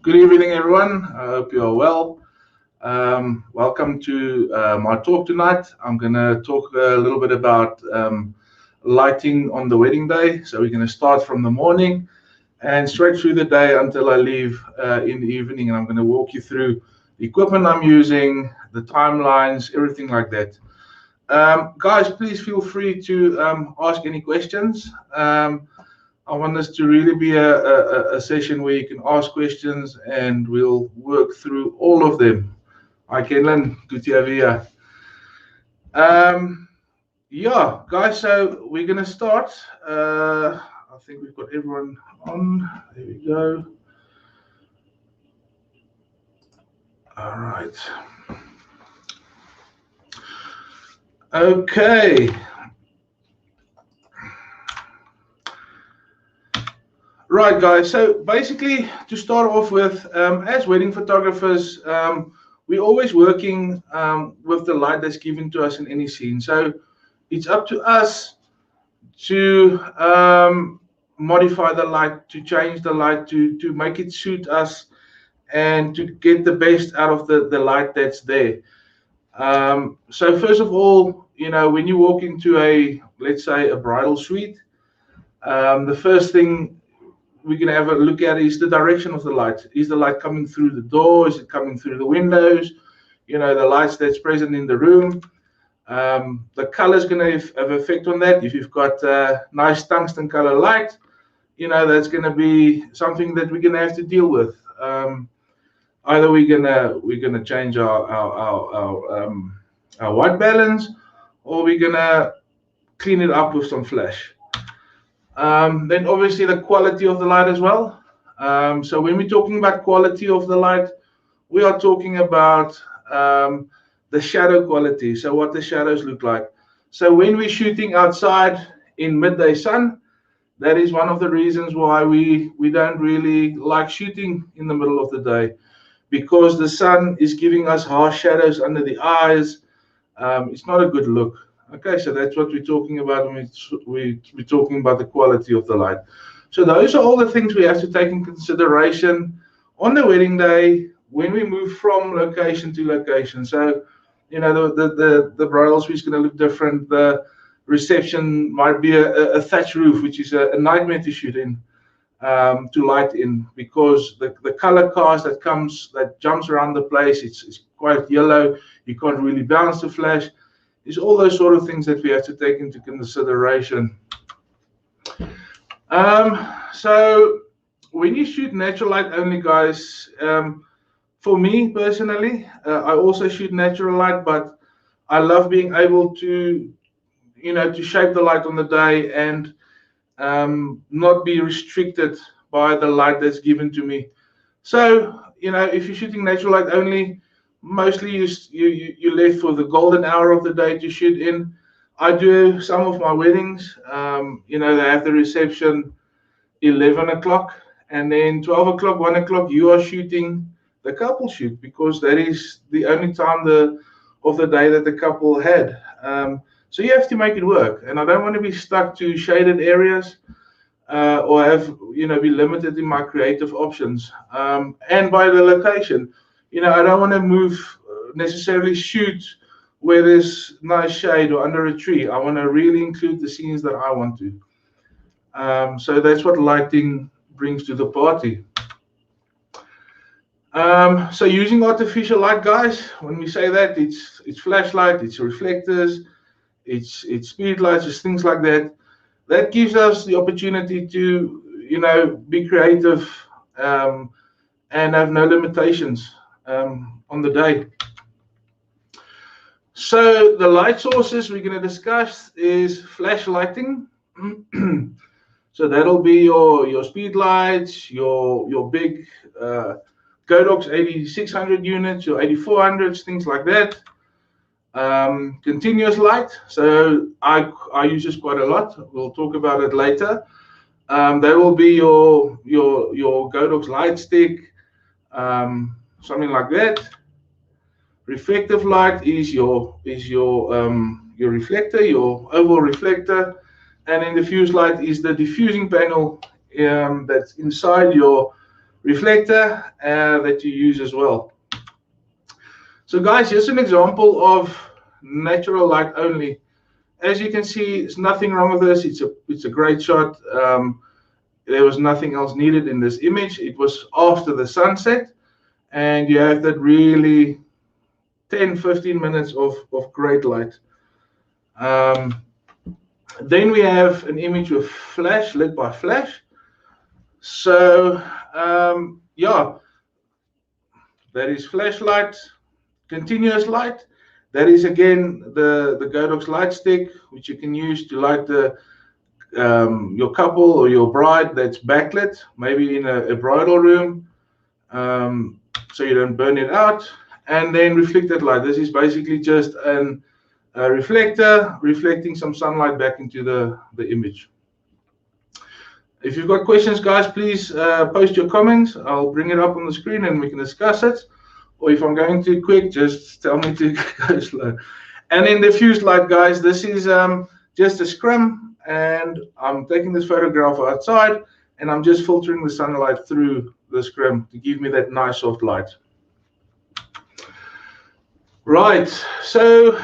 Good evening, everyone. I hope you are well. Welcome to my talk tonight. I'm going to talk a little bit about lighting on the wedding day. So we're going to start from the morning and straight through the day until I leave in the evening. And I'm going to walk you through the equipment I'm using, the timelines, everything like that. Guys, please feel free to ask any questions. I want this to really be a session where you can ask questions and we'll work through all of them. Hi, Kelvin. Good to have you here. Yeah, guys, so we're going to start. I think we've got everyone on. There we go. All right. Okay. Right, guys. So basically, to start off with, as wedding photographers, we're always working with the light that's given to us in any scene. So it's up to us to modify the light, to change the light, to make it suit us, and to get the best out of the light that's there. So first of all, when you walk into let's say, a bridal suite, the first thing we're going to have a look at is the direction of the light. Is the light coming through the door? Is it coming through the windows? The lights that's present in the room. The color is going to have effect on that. If you've got nice tungsten color light, that's going to be something that we're going to have to deal with. Either we're gonna change our white balance, or we're gonna clean it up with some flash. Then obviously the quality of the light as well. So when we're talking about quality of the light, we are talking about the shadow quality. So what the shadows look like. So when we're shooting outside in midday sun, that is one of the reasons why we don't really like shooting in the middle of the day, because the sun is giving us harsh shadows under the eyes. It's not a good look. Okay, so that's what we're talking about when we're talking about the quality of the light. So those are all the things we have to take in consideration on the wedding day when we move from location to location. So, the bridal suite is going to look different. The reception might be a thatch roof, which is a nightmare to shoot in, to light in, because the color cast that jumps around the place, it's quite yellow. You can't really balance the flash. It's all those sort of things that we have to take into consideration. So when you shoot natural light only, guys, for me personally, I also shoot natural light, but I love being able to, to shape the light on the day and not be restricted by the light that's given to me. So, if you're shooting natural light only, mostly you left for the golden hour of the day to shoot in. I do some of my weddings, they have the reception 11 o'clock, and then 12 o'clock, 1 o'clock, you are shooting the couple shoot, because that is the only time of the day that the couple had. So you have to make it work, and I don't want to be stuck to shaded areas or have be limited in my creative options. And by the location, I don't want to necessarily shoot where there's nice shade or under a tree. I want to really include the scenes that I want to. So that's what lighting brings to the party. So using artificial light, guys, when we say that, it's flashlight, it's reflectors, it's speed lights, it's things like that. That gives us the opportunity to, be creative and have no limitations on the day. So the light sources we're going to discuss is flash lighting. So that'll be your speed lights, your big Godox 8600 units, your 8400s, things like that. Continuous light, so I use this quite a lot. We'll talk about it later. That will be your Godox light stick, something like that. Reflective light is your reflector, your oval reflector, and then diffuse light is the diffusing panel that's inside your reflector that you use as well. So guys, here's an example of natural light only. As you can see, there's nothing wrong with this. It's a great shot. There was nothing else needed in this image. It was after the sunset, and you have that really 10-15 minutes of great light. Then we have an image with flash, lit by flash. So yeah, that is flashlight, continuous light. That is again the Godox light stick, which you can use to light your couple or your bride that's backlit, maybe in a bridal room, so you don't burn it out. And then reflected light. This is basically just a reflector reflecting some sunlight back into the image. If you've got questions, guys, please post your comments. I'll bring it up on the screen and we can discuss it. Or if I'm going too quick, just tell me to go slow. And in the diffuse light, guys, this is just a scrim, and I'm taking this photograph outside, and I'm just filtering the sunlight through the scrim to give me that nice soft light. Right, so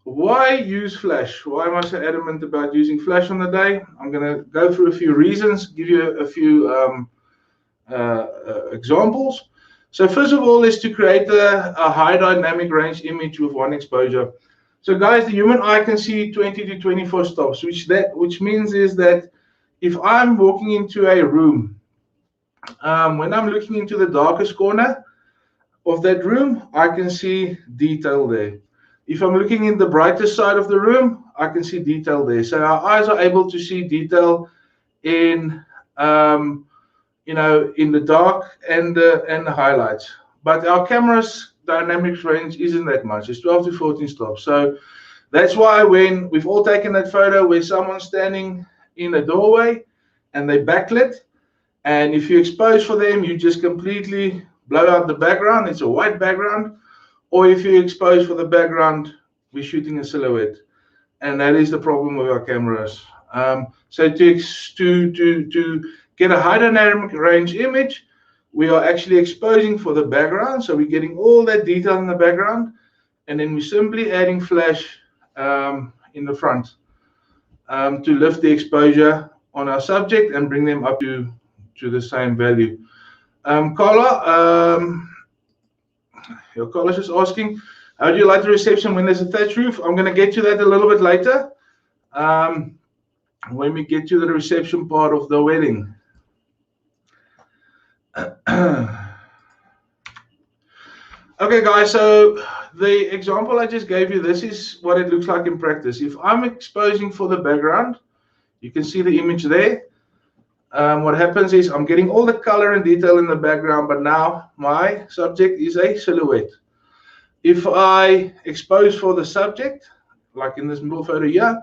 why use flash? Why am I so adamant about using flash on the day? I'm going to go through a few reasons, give you a few examples. So first of all is to create a high dynamic range image with one exposure. So guys, the human eye can see 20 to 24 stops, which means is that if I'm walking into a room, when I'm looking into the darkest corner of that room, I can see detail there. If I'm looking in the brightest side of the room, I can see detail there. So our eyes are able to see detail in in the dark and the highlights. But our camera's dynamic range isn't that much. It's 12 to 14 stops. So that's why when we've all taken that photo where someone's standing in a doorway and they backlit, and if you expose for them, you just completely blow out the background. It's a white background. Or if you expose for the background, we're shooting a silhouette. And that is the problem with our cameras. So to get a high dynamic range image, we are actually exposing for the background. So we're getting all that detail in the background. And then we're simply adding flash in the front to lift the exposure on our subject and bring them up to the same value. Carla, Carla's just asking, how do you like the reception when there's a thatched roof? I'm going to get to that a little bit later when we get to the reception part of the wedding. Okay, guys, so the example I just gave you, this is what it looks like in practice. If I'm exposing for the background, you can see the image there. What happens is I'm getting all the color and detail in the background, but now my subject is a silhouette. If I expose for the subject, like in this middle photo here,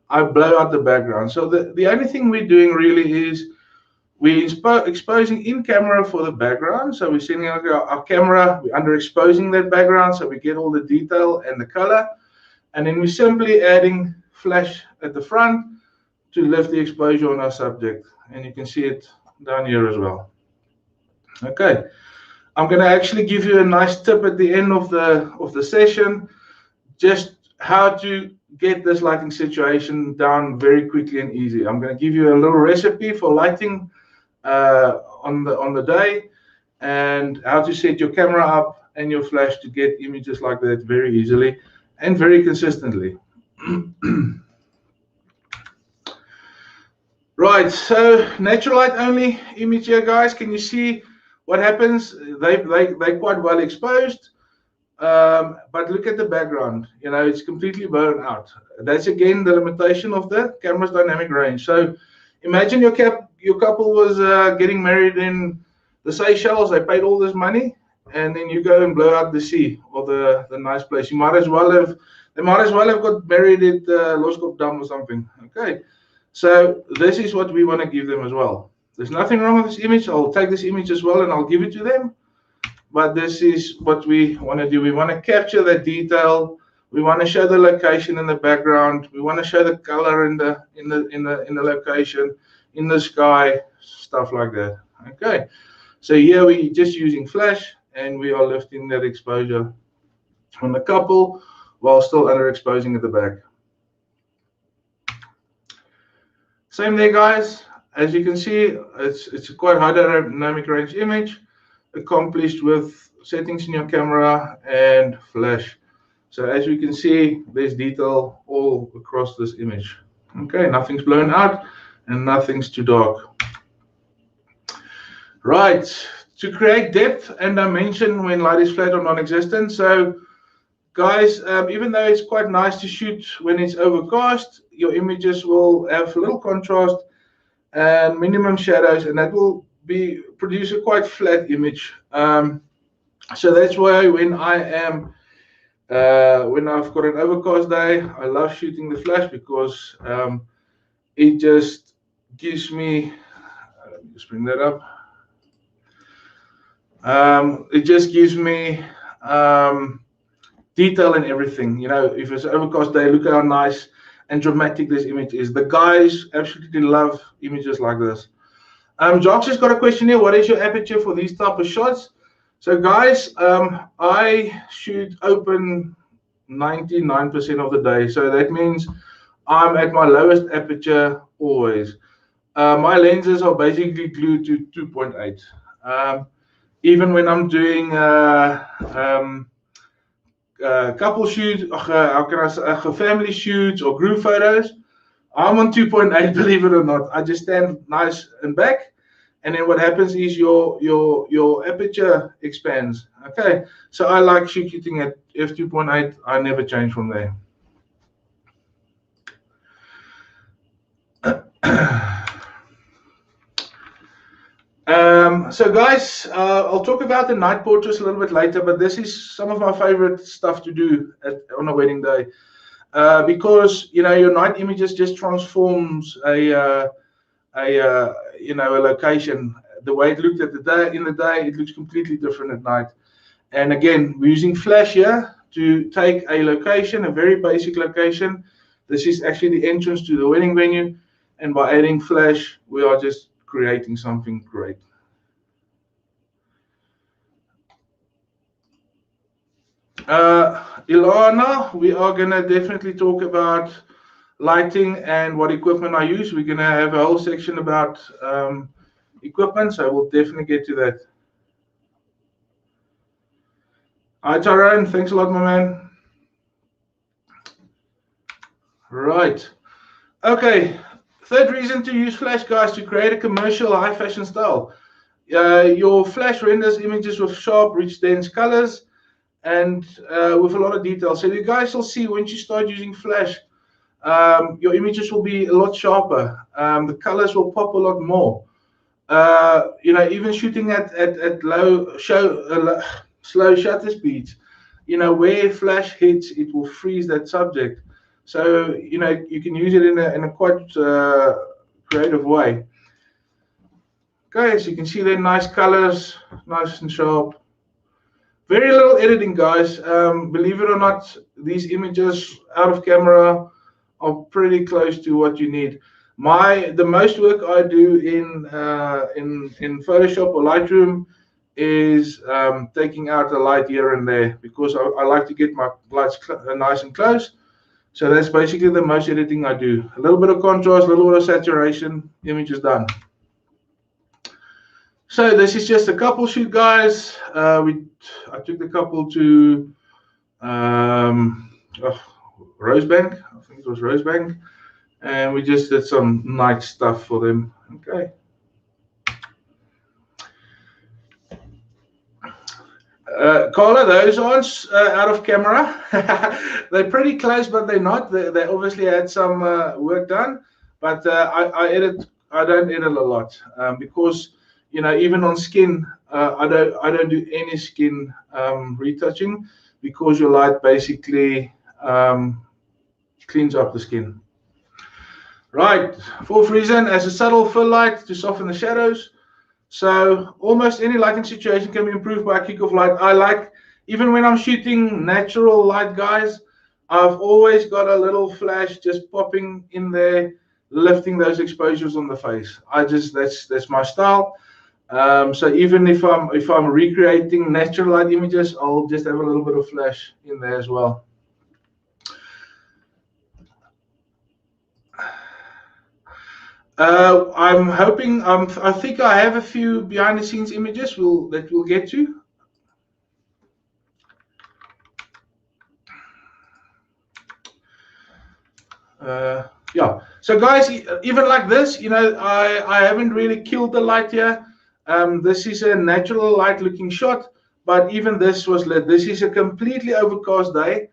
I blow out the background. So the only thing we're doing really is we're exposing in camera for the background. So we're sending our camera, we're underexposing that background so we get all the detail and the color. And then we're simply adding flash at the front to lift the exposure on our subject. And you can see it down here as well. Okay, I'm going to actually give you a nice tip at the end of the session, just how to get this lighting situation down very quickly and easy. I'm going to give you a little recipe for lighting on the day, and how to set your camera up and your flash to get images like that very easily and very consistently. Right, so natural light only image here, guys. Can you see what happens? They're quite well exposed, but look at the background. You know, it's completely blown out. That's again the limitation of the camera's dynamic range. So imagine your couple was getting married in the Seychelles. They paid all this money, and then you go and blow out the sea or the nice place. They might as well have got married at Loskopdam or something. Okay. So this is what we want to give them as well. There's nothing wrong with this image. I'll take this image as well and I'll give it to them. But this is what we want to do. We want to capture the detail. We want to show the location in the background. We want to show the color in the location, in the sky, stuff like that. Okay, so here we're just using flash and we are lifting that exposure on the couple while still underexposing at the back. Same there, guys. As you can see, it's a quite high dynamic range image accomplished with settings in your camera and flash. So as you can see, there's detail all across this image. Okay, nothing's blown out and nothing's too dark. Right, to create depth and dimension when light is flat or non-existent. So guys, even though it's quite nice to shoot when it's overcast, your images will have little contrast and minimum shadows, and that will produce a quite flat image. So that's why when I've got an overcast day, I love shooting the flash because it just gives me. Let me just bring that up. It just gives me detail in everything. You know, if it's an overcast day, look how nice and dramatic this image is. The guys absolutely love images like this. Josh has got a question here. What is your aperture for these type of shots? So guys, I shoot open 99% of the day. So that means I'm at my lowest aperture always. My lenses are basically glued to 2.8. Even when I'm doing couple shoots, how can I say, family shoots or group photos, I'm on 2.8, believe it or not. I just stand nice and back, and then what happens is your aperture expands. Okay, so I like shooting at f2.8. I never change from there. So guys, I'll talk about the night portraits a little bit later, but this is some of my favorite stuff to do on a wedding day, because you know your night images just transforms a location. The way it looked at in the day, it looks completely different at night. And again, we're using flash here to take a location, a very basic location. This is actually the entrance to the wedding venue, and by adding flash, we are just creating something great. Ilana, we are going to definitely talk about lighting and what equipment I use. We're going to have a whole section about equipment, so we'll definitely get to that. Hi, Tyrone. Thanks a lot, my man. Right. Okay. Third reason to use flash, guys, to create a commercial high fashion style. Your flash renders images with sharp, rich, dense colors and with a lot of detail. So you guys will see once you start using flash, your images will be a lot sharper. The colors will pop a lot more. Even shooting at slow shutter speeds, where flash hits, it will freeze that subject. So you can use it in a quite creative way. Okay, so you can see they're nice colors, nice and sharp. Very little editing, guys. Believe it or not, these images out of camera are pretty close to what you need. The most work I do in Photoshop or Lightroom is taking out a light here and there, because I like to get my lights nice and close. So that's basically the most editing I do. A little bit of contrast, a little bit of saturation, image is done. So this is just a couple shoot, guys. I took the couple to Rosebank. I think it was Rosebank. And we just did some night stuff for them. Okay. Carla, those aren't out of camera. They're pretty close, but they're not. They obviously had some work done. But I don't edit a lot because even on skin, I don't do any skin retouching, because your light basically cleans up the skin. Right, fourth reason, as a subtle fill light to soften the shadows. So almost any lighting situation can be improved by a kick of light. I like, even when I'm shooting natural light, guys, I've always got a little flash just popping in there, lifting those exposures on the face. That's my style. So even if I'm recreating natural light images, I'll just have a little bit of flash in there as well. I'm hoping, I think I have a few behind the scenes images that we'll get to. Yeah, so guys, even like this, you know, I haven't really killed the light here. This is a natural light looking shot, but even this was lit. This is a completely overcast day,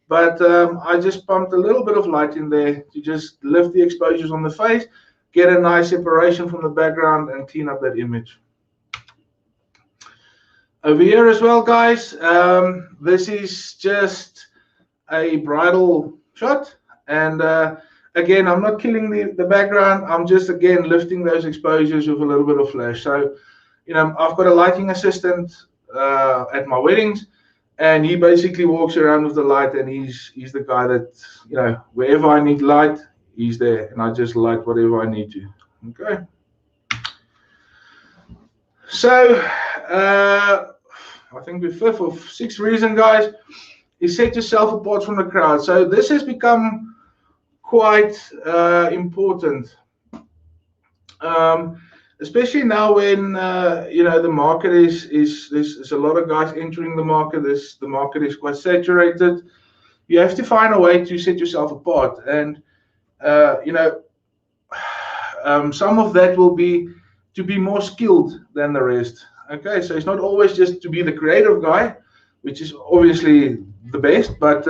but I just pumped a little bit of light in there to just lift the exposures on the face, get a nice separation from the background, and clean up that image. Over here as well, guys, this is just a bridal shot, and again, I'm not killing the background. I'm just, again, lifting those exposures with a little bit of flash. So, you know, I've got a lighting assistant at my weddings, and he basically walks around with the light, and he's the guy that, you know, wherever I need light, he's there, and I just light whatever I need to. Okay. So, I think the fifth or sixth reason, guys, is set yourself apart from the crowd. So this has become quite important, especially now when you know, the market there's a lot of guys entering the market. The market is quite saturated. You have to find a way to set yourself apart, and you know, some of that will be to be more skilled than the rest. Okay, so it's not always just to be the creative guy, which is obviously the best, but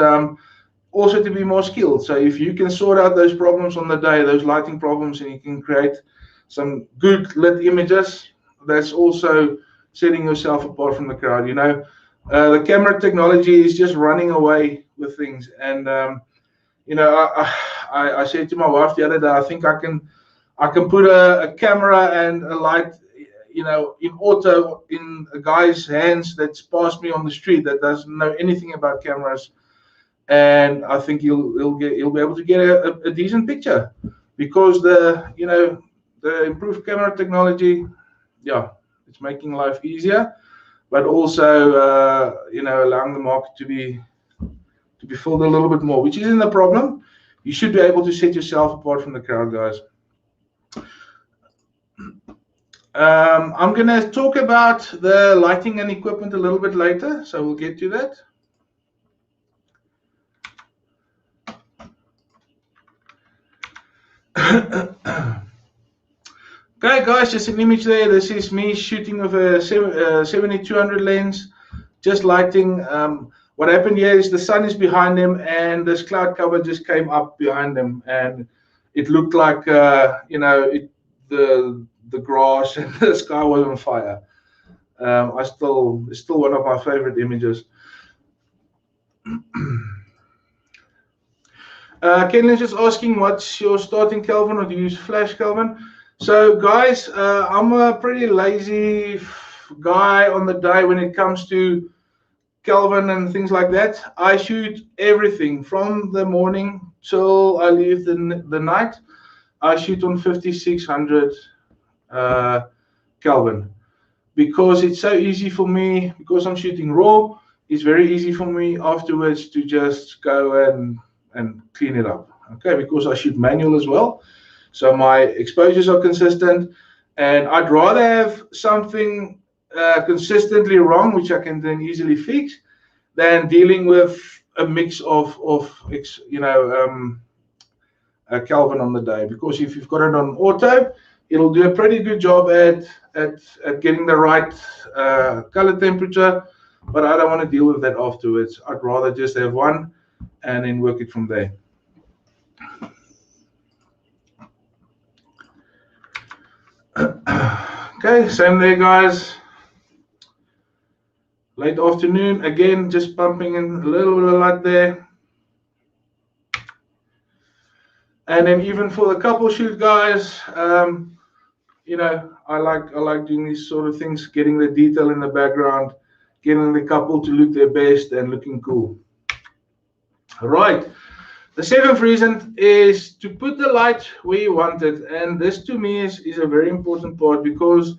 also to be more skilled. So if you can sort out those problems on the day, those lighting problems, and you can create some good lit images, that's also setting yourself apart from the crowd. You know, the camera technology is just running away with things, and you know, I said to my wife the other day, I think I can put a camera and a light, you know, in auto in a guy's hands that's passed me on the street that doesn't know anything about cameras, and I think he'll be able to get a decent picture, because the improved camera technology, yeah, it's making life easier, but also you know, allowing the market to be filled a little bit more, which isn't a problem. You should be able to set yourself apart from the crowd, guys. I'm going to talk about the lighting and equipment a little bit later, so we'll get to that. Okay, guys, just an image there. This is me shooting with a 7200 lens, just lighting. What happened here is the sun is behind him, and this cloud cover just came up behind him, and it looked like you know, the grass and the sky was on fire. It's still one of my favorite images. Kenley's just asking, what's your starting Kelvin, or do you use flash, Kelvin? So guys, I'm a pretty lazy guy on the day when it comes to Kelvin and things like that. I shoot everything from the morning till I leave the night. I shoot on 5600 Kelvin, because it's so easy for me, because I'm shooting raw. It's very easy for me afterwards to just go and clean it up. Okay, because I shoot manual as well, so my exposures are consistent, and I'd rather have something consistently wrong, which I can then easily fix, than dealing with a mix of you know, Kelvin on the day. Because if you've got it on auto, it'll do a pretty good job at getting the right color temperature, but I don't want to deal with that afterwards. I'd rather just have one and then work it from there. Okay, same there, guys. Late afternoon, again, just pumping in a little bit of light there. And then even for the couple shoot, guys, you know, I like doing these sort of things, getting the detail in the background, getting the couple to look their best and looking cool. All right. The seventh reason is to put the light where you want it, and this to me is a very important part, because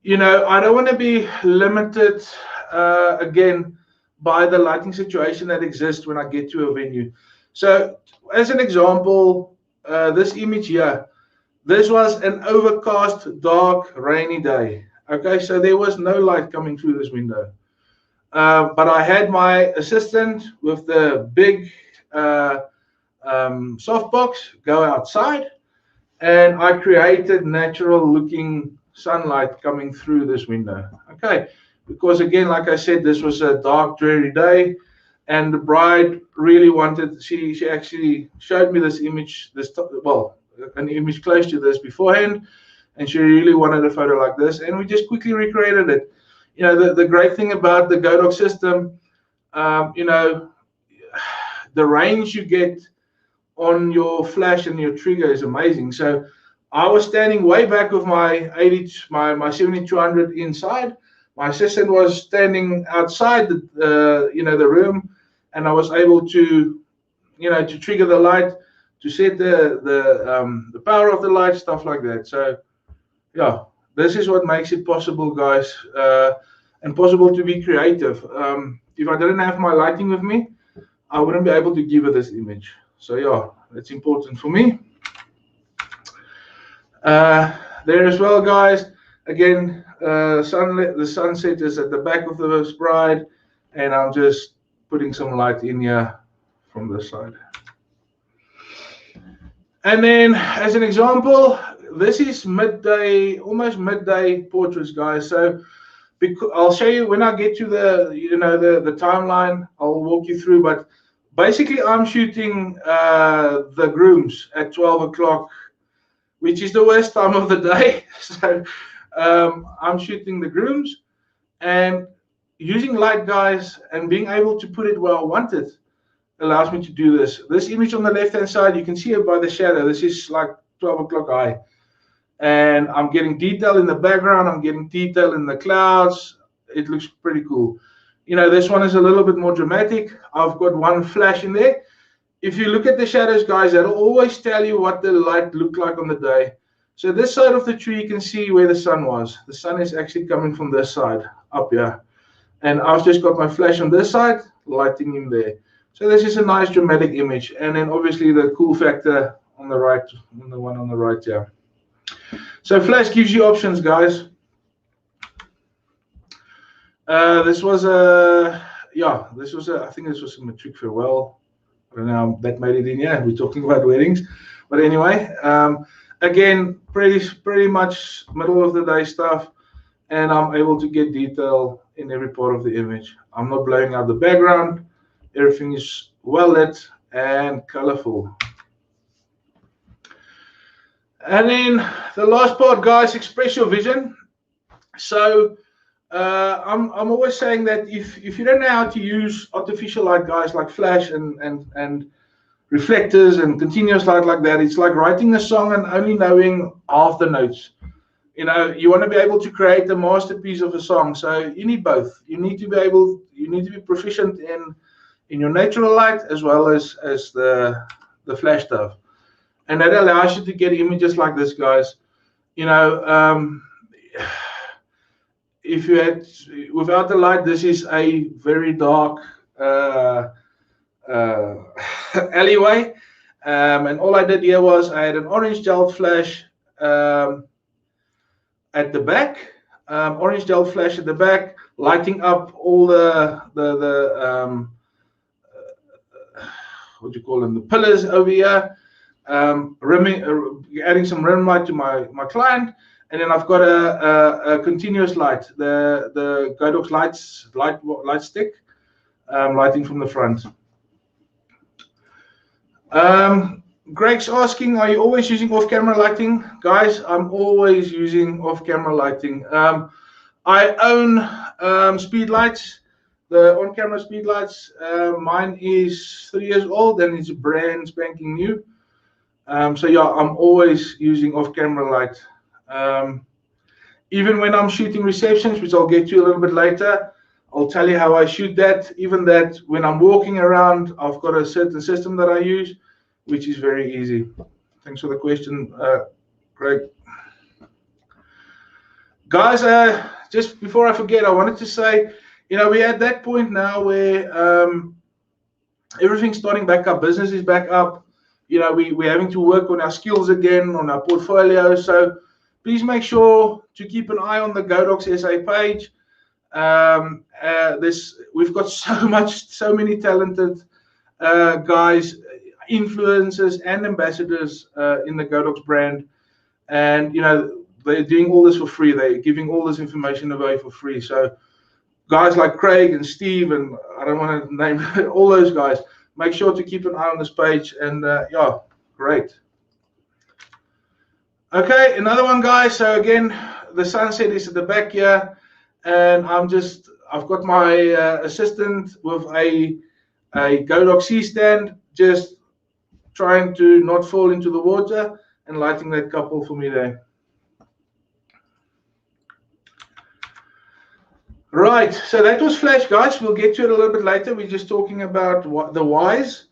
you know, I don't want to be limited again by the lighting situation that exists when I get to a venue. So, as an example, this image here, this was an overcast, dark, rainy day. Okay, so there was no light coming through this window. But I had my assistant with the big softbox go outside, and I created natural looking sunlight coming through this window. Okay, because again, like I said, this was a dark, dreary day, and the bride really wanted. She actually showed me this image, well, an image close to this beforehand, and she really wanted a photo like this, and we just quickly recreated it. You know, the great thing about the GoDoc system, you know, the range you get on your flash and your trigger is amazing. So I was standing way back with my 7200 inside. My assistant was standing outside the room, and I was able to, to trigger the light, to set the power of the light, stuff like that. So yeah, this is what makes it possible, guys, and possible to be creative. If I didn't have my lighting with me, I wouldn't be able to give it this image. So yeah, that's important for me. There as well, guys. Again, the sunset is at the back of the bride, and I'm just putting some light in here from this side. And then, as an example, this is midday, almost midday portraits, guys. So I'll show you when I get to the timeline. I'll walk you through, but basically, I'm shooting the grooms at 12 o'clock, which is the worst time of the day. So I'm shooting the grooms, and using light, guys, and being able to put it where I want it allows me to do this. This image on the left-hand side, you can see it by the shadow. This is like 12 o'clock high. And I'm getting detail in the background. I'm getting detail in the clouds. It looks pretty cool. You know, this one is a little bit more dramatic. I've got one flash in there. If you look at the shadows, guys, that'll always tell you what the light looked like on the day. So this side of the tree, you can see where the sun was. The sun is actually coming from this side, up here. And I've just got my flash on this side, lighting in there. So this is a nice dramatic image. And then obviously the cool factor on the right, on the one on the right here. So flash gives you options, guys. This was a, I think this was a matric farewell. I don't know, that made it in here. We're talking about weddings. But anyway, again, pretty much middle of the day stuff. And I'm able to get detail in every part of the image. I'm not blowing out the background. Everything is well lit and colorful. And then the last part, guys, express your vision. So I'm always saying that if you don't know how to use artificial light, guys, like flash and reflectors and continuous light like that, it's like writing a song and only knowing half the notes. You know, you want to be able to create a masterpiece of a song. So you need both. You need to be proficient in your natural light as well as the flash stuff. And that allows you to get images like this, guys. You know, if you had, without the light, this is a very dark alleyway. And all I did here was I had an orange gel flash at the back, orange gel flash at the back, lighting up all the what do you call them, the pillars over here, adding some rim light to my client, and then I've got a continuous light, the GoDoc light stick, lighting from the front. Greg's asking, are you always using off-camera lighting? Guys, I'm always using off-camera lighting. I own speed lights, the on-camera speed lights. Mine is 3 years old and it's brand spanking new. So yeah, I'm always using off-camera light. Even when I'm shooting receptions, which I'll get to a little bit later, I'll tell you how I shoot that. Even that, when I'm walking around, I've got a certain system that I use, which is very easy. Thanks for the question, Craig. Guys, just before I forget, I wanted to say, we're at that point now where everything's starting back up. Business is back up. We're having to work on our skills again, on our portfolio. So please make sure to keep an eye on the GoDocs SA page. We've got so many talented guys, influencers, and ambassadors in the GoDocs brand, and they're doing all this for free. They're giving all this information away for free. So guys like Craig and Steve, and I don't want to name all those guys, make sure to keep an eye on this page. And yeah, great. Okay, another one, guys. So again, the sunset is at the back here, and I've got my assistant with a GoDoc C stand, just trying to not fall into the water and lighting that couple for me there. Right, so that was Flash, guys. We'll get to it a little bit later. We're just talking about the whys.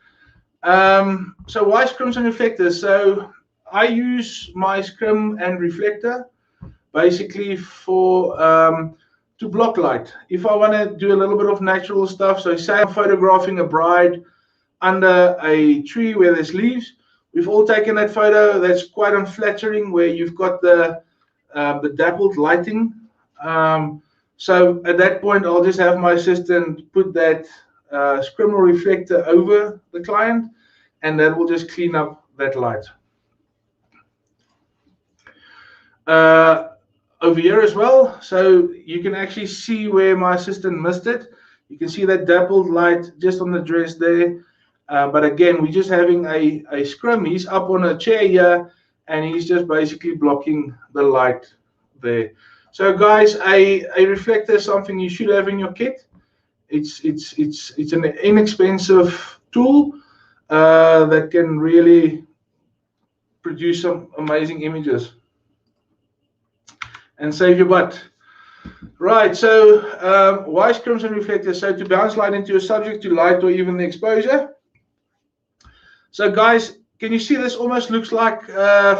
So why scrims and reflectors? So I use my scrim and reflector basically for to block light. If I want to do a little bit of natural stuff, so say I'm photographing a bride under a tree where there's leaves. We've all taken that photo. That's quite unflattering, where you've got the dappled lighting. So at that point, I'll just have my assistant put that scrim or reflector over the client, and that will just clean up that light. Over here as well, so you can actually see where my assistant missed it. You can see that dappled light just on the dress there. But again, we're just having a scrim. He's up on a chair here, and he's just basically blocking the light there. So guys, a reflector is something you should have in your kit. It's an inexpensive tool that can really produce some amazing images and save your butt. Right, so why scrims and reflectors? So to bounce light into a subject, to light, or even the exposure. So guys, can you see this almost looks like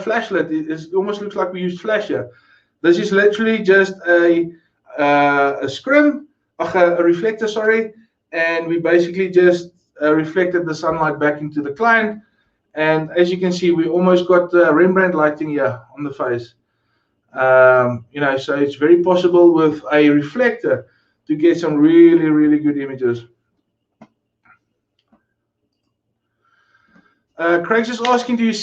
flashlight? It almost looks like we used flash here. This is literally just a scrim, a reflector, sorry, and we basically just reflected the sunlight back into the client. And as you can see, we almost got Rembrandt lighting here on the face. So it's very possible with a reflector to get some really, really good images. Craig's just asking, do you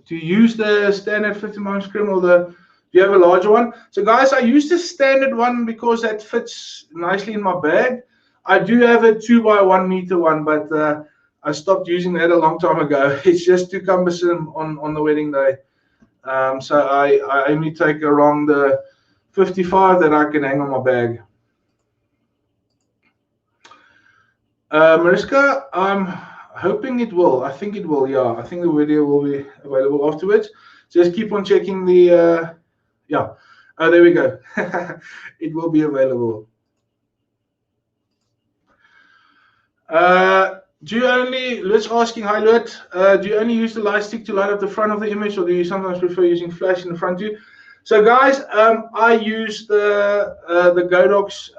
use the standard 50mm scrim, or do you have a larger one? So guys, I use the standard one because that fits nicely in my bag. I do have a 2x1 meter one, but I stopped using that a long time ago. It's just too cumbersome on the wedding day. So I only take around the 55 that I can hang on my bag. Mariska, I'm hoping it will. I think it will, yeah. I think the video will be available afterwards. Just keep on checking the, yeah. Oh, there we go. It will be available. Let's asking, hi Lut, do you only use the light stick to light up the front of the image, or do you sometimes prefer using flash in the front too? So guys, I use the GoDocs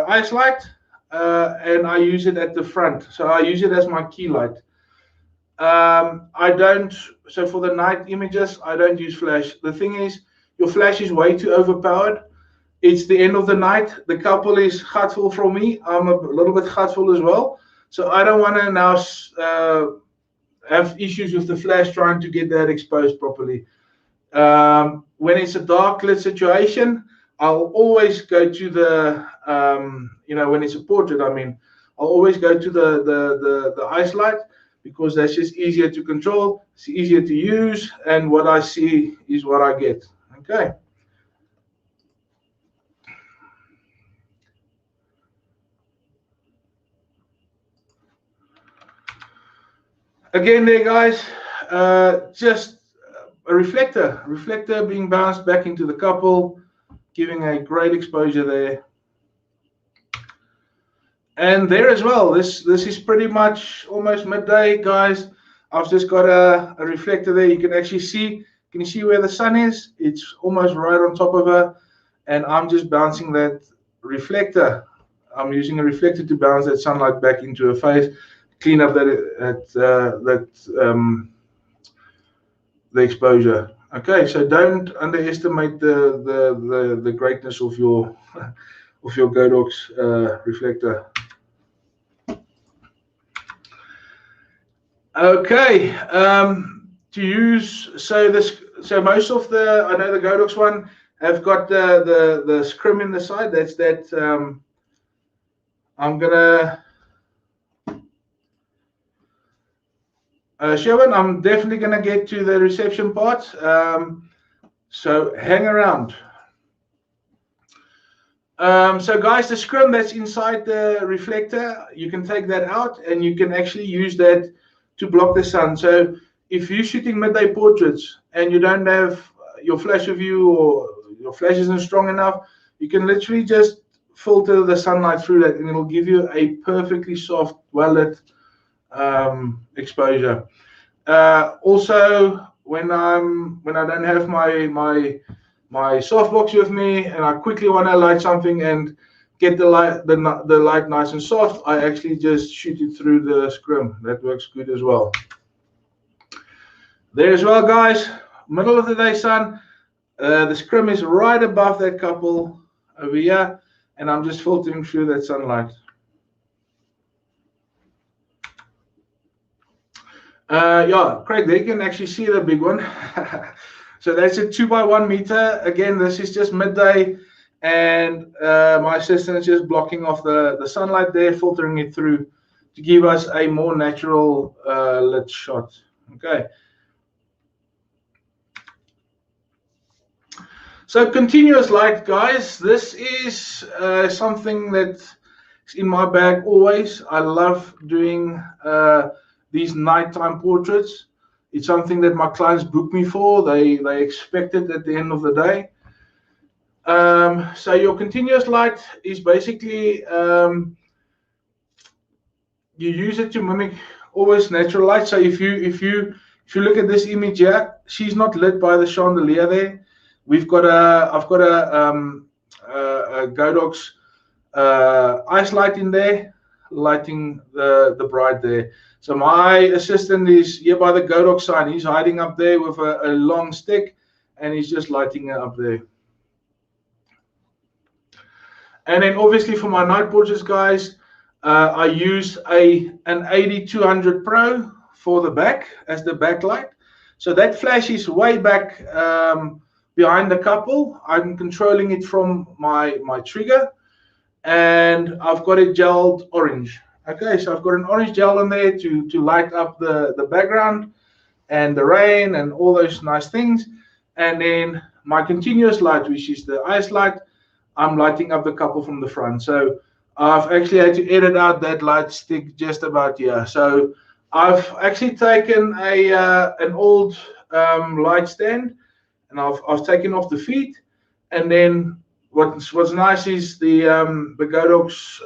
ice light, and I use it at the front. So I use it as my key light. So for the night images, I don't use flash. The thing is, your flash is way too overpowered. It's the end of the night. The couple is gatvol from me. I'm a little bit gatvol as well. So I don't want to now have issues with the flash trying to get that exposed properly. When it's a dark lit situation, I'll always go to the, when it's a portrait, I'll always go to the ice light, because that's just easier to control, it's easier to use, and what I see is what I get. Okay. Again there, guys, just a reflector being bounced back into the couple, giving a great exposure there. And there as well, this is pretty much almost midday, guys. I've just got a reflector there. You can actually see Can you see where the sun is? It's almost right on top of her, and I'm just bouncing that reflector. I'm using a reflector to bounce that sunlight back into her face, clean up the exposure. Okay, so don't underestimate the greatness of your Godox reflector. Okay, to use so most of the, I know the Godox one have got the scrim in the side. That's that. I'm gonna Sherwin, I'm definitely gonna get to the reception part. So hang around. So guys, the scrim that's inside the reflector, you can take that out and you can actually use that to block the sun. So if you're shooting midday portraits and you don't have your flash of view or your flash isn't strong enough, you can literally just filter the sunlight through that and it'll give you a perfectly soft, well-lit exposure. Also, when I don't have my softbox with me and I quickly want to light something and get the light nice and soft, I actually just shoot it through the scrim. That works good as well. There as well, guys, middle of the day sun. The scrim is right above that couple over here, and I'm just filtering through that sunlight. Yeah, Craig, there you can actually see the big one. So that's a 2x1 meter. Again, this is just midday, and my assistant is just blocking off the sunlight there, filtering it through to give us a more natural lit shot. Okay. So continuous light, guys. This is something that's in my bag always. I love doing these nighttime portraits. It's something that my clients book me for. They expect it at the end of the day. So your continuous light is basically you use it to mimic always natural light. So if you look at this image here, she's not lit by the chandelier there. I've got a Godox ice light in there, lighting the bride there. So my assistant is here by the Godox sign. He's hiding up there with a long stick, and he's just lighting it up there. And then obviously for my night portraits, guys, I use an 80-200 Pro for the back as the backlight. So that flash is way back behind the couple. I'm controlling it from my trigger, and I've got it gelled orange. Okay, so I've got an orange gel in there to light up the background and the rain and all those nice things. And then my continuous light, which is the ice light, I'm lighting up the couple from the front. So I've actually had to edit out that light stick just about here. So I've actually taken an old light stand, and I've taken off the feet, and then what's nice is the Godox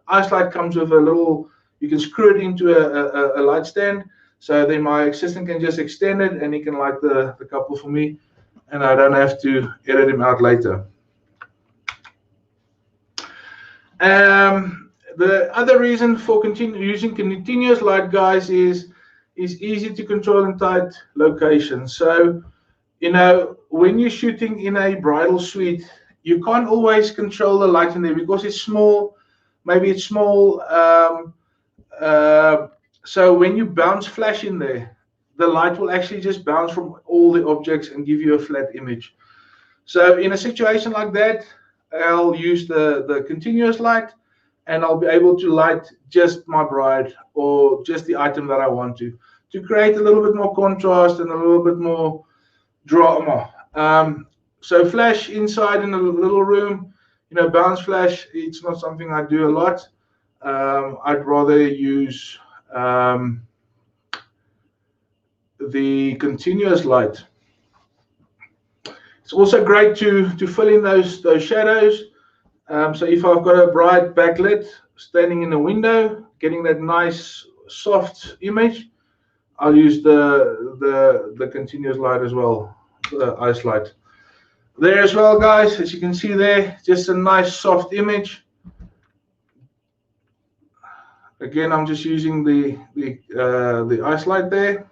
ice light comes with a little, you can screw it into a light stand, so then my assistant can just extend it and he can light the couple for me, and I don't have to edit him out later. The other reason for using continuous light, guys, is easy to control in tight locations. So, you know, when you're shooting in a bridal suite, you can't always control the light in there because it's small. Maybe it's small. So when you bounce flash in there, the light will actually just bounce from all the objects and give you a flat image. So in a situation like that, I'll use the continuous light, and I'll be able to light just my bride or just the item that I want to create a little bit more contrast and a little bit more drama. So flash inside in a little room, you know, bounce flash, it's not something I do a lot. I'd rather use the continuous light. It's also great to fill in those shadows. So if I've got a bride backlit standing in a window, getting that nice soft image, I'll use the continuous light as well. ice light. There as well, guys, as you can see there, just a nice soft image. Again, I'm just using the ice light there.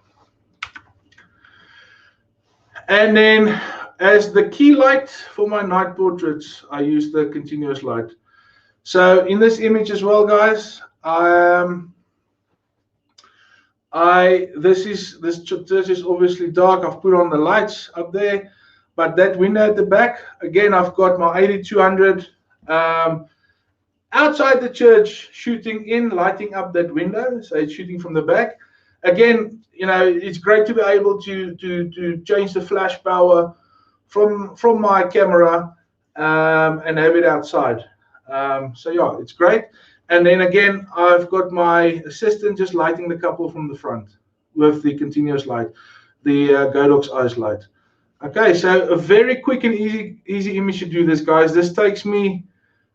And then as the key light for my night portraits, I use the continuous light. So in this image as well, guys, this church is obviously dark. I've put on the lights up there, but that window at the back, again, I've got my 8200 outside the church shooting in, lighting up that window, so it's shooting from the back. Again, you know, it's great to be able to change the flash power from my camera and have it outside. So yeah, it's great. And then again, I've got my assistant just lighting the couple from the front with the continuous light, the Godox ice light. Okay, so a very quick and easy image to do this, guys. This takes me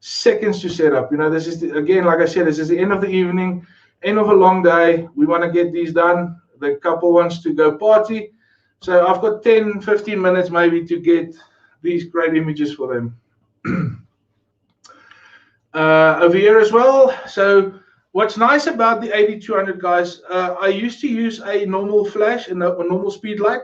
seconds to set up. You know, this is again, like I said, this is the end of the evening, end of a long day. We want to get these done. The couple wants to go party, so I've got 10-15 minutes maybe to get these great images for them. Over here as well. So what's nice about the 8200, guys, I used to use a normal flash and a normal speed light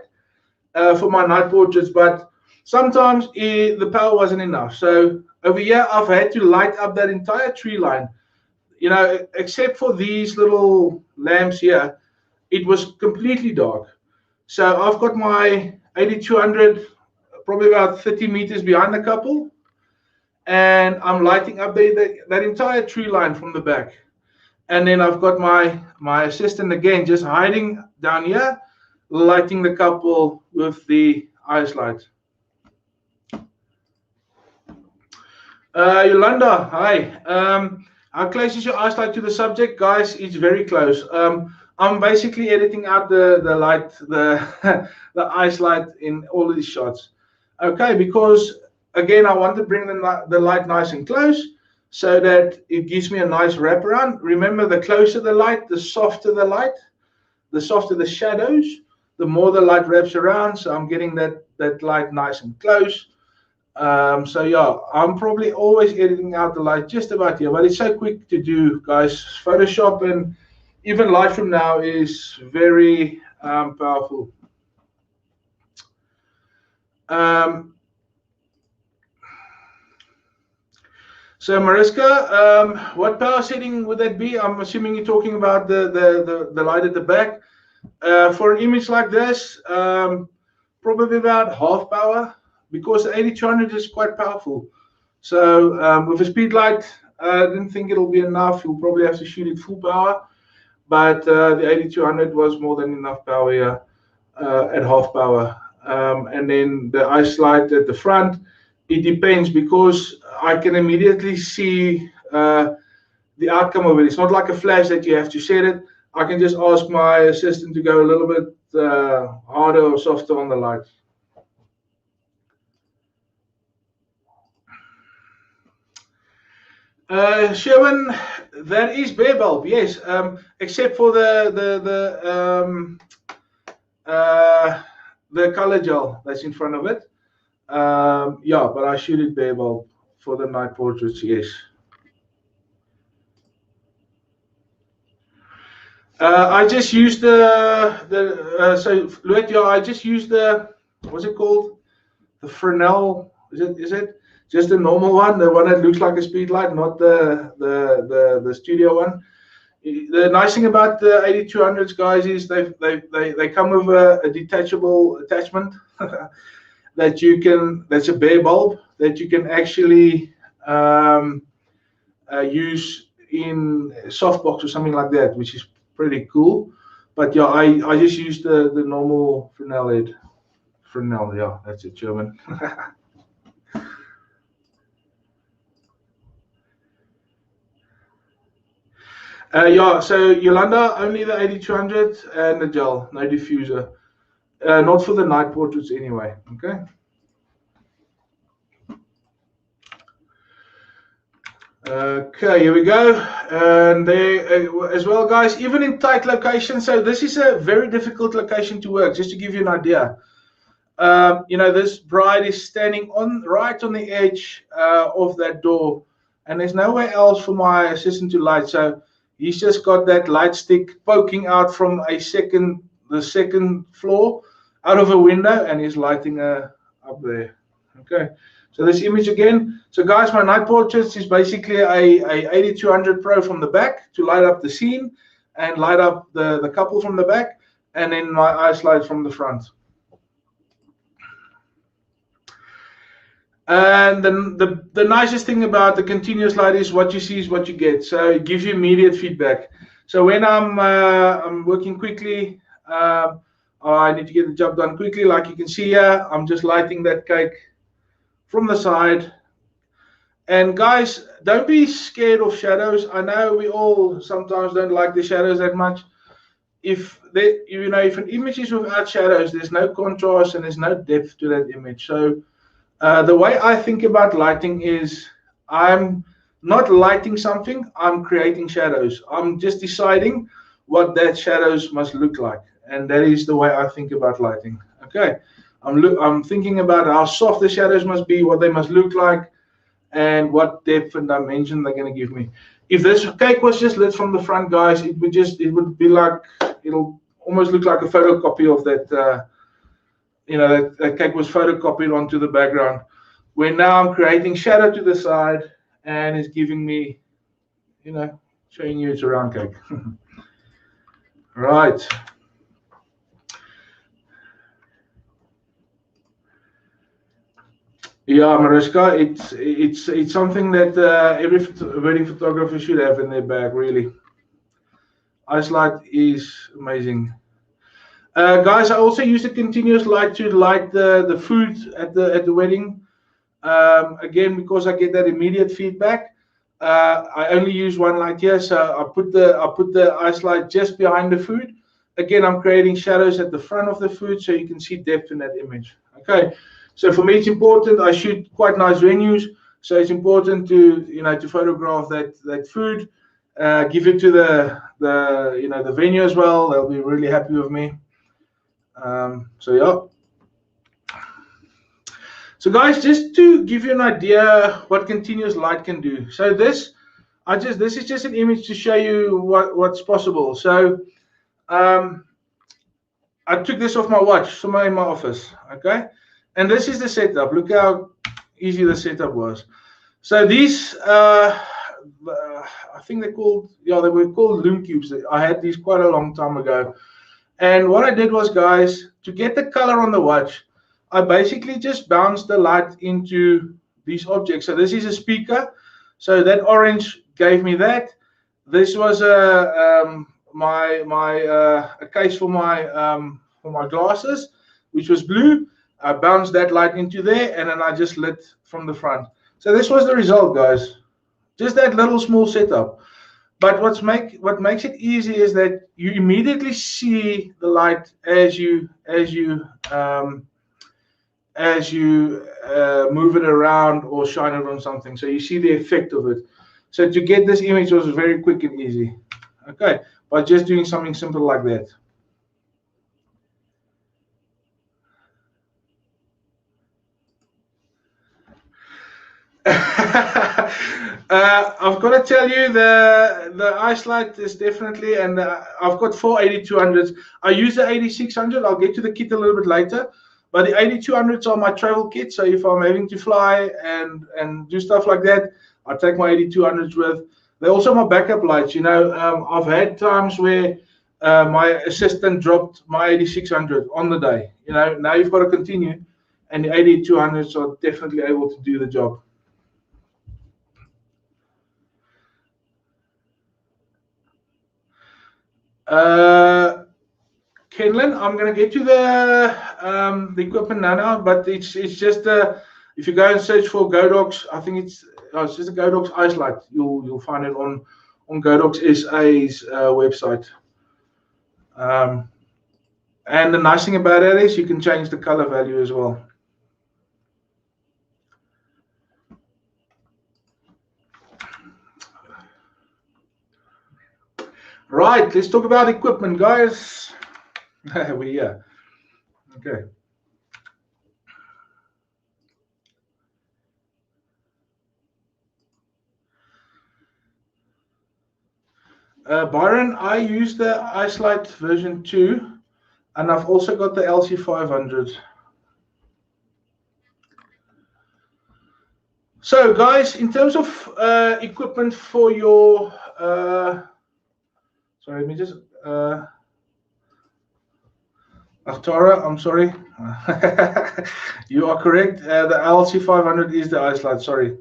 for my night portraits, but sometimes the power wasn't enough. So over here, I've had to light up that entire tree line. You know, except for these little lamps here, it was completely dark. So I've got my 8200 probably about 30 meters behind the couple, and I'm lighting up that entire tree line from the back. And then I've got my assistant again just hiding down here, lighting the couple with the ice light. Yolanda, hi. How close is your ice light to the subject, guys? It's very close. I'm basically editing out the light, the ice light in all of these shots. Okay, because again, I want to bring the light nice and close so that it gives me a nice wraparound. Remember, the closer the light, the softer the light, the softer the shadows, the more the light wraps around. So I'm getting that light nice and close. So yeah, I'm probably always editing out the light just about here, but it's so quick to do, guys. Photoshop and even Lightroom now is very powerful. So Mariska, what power setting would that be? I'm assuming you're talking about the light at the back. For an image like this, probably about half power, because the 8200 is quite powerful. So with a speed light, I didn't think it'll be enough. You'll probably have to shoot it full power, but the 8200 was more than enough power here at half power. And then the ice light at the front, it depends, because I can immediately see the outcome of it. It's not like a flash that you have to set it. I can just ask my assistant to go a little bit harder or softer on the light. Sherwin, that is bare bulb, yes, except for the color gel that's in front of it. Yeah, but I shoot it bare bulb for the night portraits, yes. I just used so Luet, yeah, I just used what's it called? The Fresnel, is it? Just the normal one, the one that looks like a speed light, not the studio one. The nice thing about the 8200s, guys, is they come with a detachable attachment that you can, that's a bare bulb that you can actually use in softbox or something like that, which is pretty cool. But yeah, I just used the normal Fresnel head. Fresnel, yeah, that's it, German. Yeah, so Yolanda, only the 8200 and the gel, no diffuser. Not for the night portraits anyway, okay? Okay, here we go. And there as well, guys, even in tight locations. So this is a very difficult location to work, just to give you an idea. this bride is standing right on the edge of that door, and there's nowhere else for my assistant to light. So he's just got that light stick poking out from the second floor out of a window, and he's lighting her up there. Okay, so this image again. So guys, my night portraits is basically a 8200 Pro from the back to light up the scene and light up the couple from the back, and then my ice light from the front. And then the nicest thing about the continuous light is what you see is what you get. So it gives you immediate feedback. So when I'm working quickly, I need to get the job done quickly. Like you can see here, I'm just lighting that cake from the side. And guys, don't be scared of shadows. I know we all sometimes don't like the shadows that much. If an image is without shadows, there's no contrast and there's no depth to that image. So the way I think about lighting is I'm not lighting something, I'm creating shadows. I'm just deciding what that shadows must look like. And that is the way I think about lighting. Okay, I'm thinking about how soft the shadows must be, what they must look like, and what depth and dimension they're going to give me. If this cake was just lit from the front, guys, it would be like, it'll almost look like a photocopy of that. That cake was photocopied onto the background. Where now I'm creating shadow to the side, and it's giving me, showing you it's a round cake. Right. Yeah, Mariska, it's something that every wedding photographer should have in their bag, really. Ice light is amazing. Guys, I also use the continuous light to light the food at the wedding. Again, because I get that immediate feedback. I only use one light here, so I put the ice light just behind the food. Again, I'm creating shadows at the front of the food, so you can see depth in that image. Okay, so for me, it's important. I shoot quite nice venues, so it's important to to photograph that food, give it to the venue as well. They'll be really happy with me. So yeah. So guys, just to give you an idea what continuous light can do. So this is just an image to show you what's possible. So I took this off my watch, somewhere in my office, okay? And this is the setup. Look how easy the setup was. So these, I think they were called Loom Cubes. I had these quite a long time ago. And what I did was, guys, to get the color on the watch, I basically just bounced the light into these objects. So this is a speaker. So that orange gave me that. This was a case for my glasses, which was blue. I bounced that light into there, and then I just lit from the front. So this was the result, guys. Just that little small setup. But what makes it easy is that you immediately see the light as you move it around or shine it on something. So you see the effect of it. So to get this image was very quick and easy. Okay, by just doing something simple like that. I've got to tell you, the ice light is definitely, and I've got 4 8200s. I use the 8600. I'll get to the kit a little bit later, but the 8200s are my travel kit. So if I'm having to fly and do stuff like that, I take my 8200s with. They're also my backup lights. I've had times where my assistant dropped my 8600 on the day. Now you've got to continue, and the 8200s are definitely able to do the job. Kenlin, I'm going to get you the equipment now, but it's just if you go and search for Godox, I think it's just a Godox ice light. You'll find it on Godox SA's website. And the nice thing about it is you can change the color value as well. Right, let's talk about equipment, guys. Okay. Byron, I use the iSlight version 2, and I've also got the LC500. So guys, in terms of equipment for your, sorry, let me just, Tara, I'm sorry. You are correct. The LC500 is the iSlight. Sorry,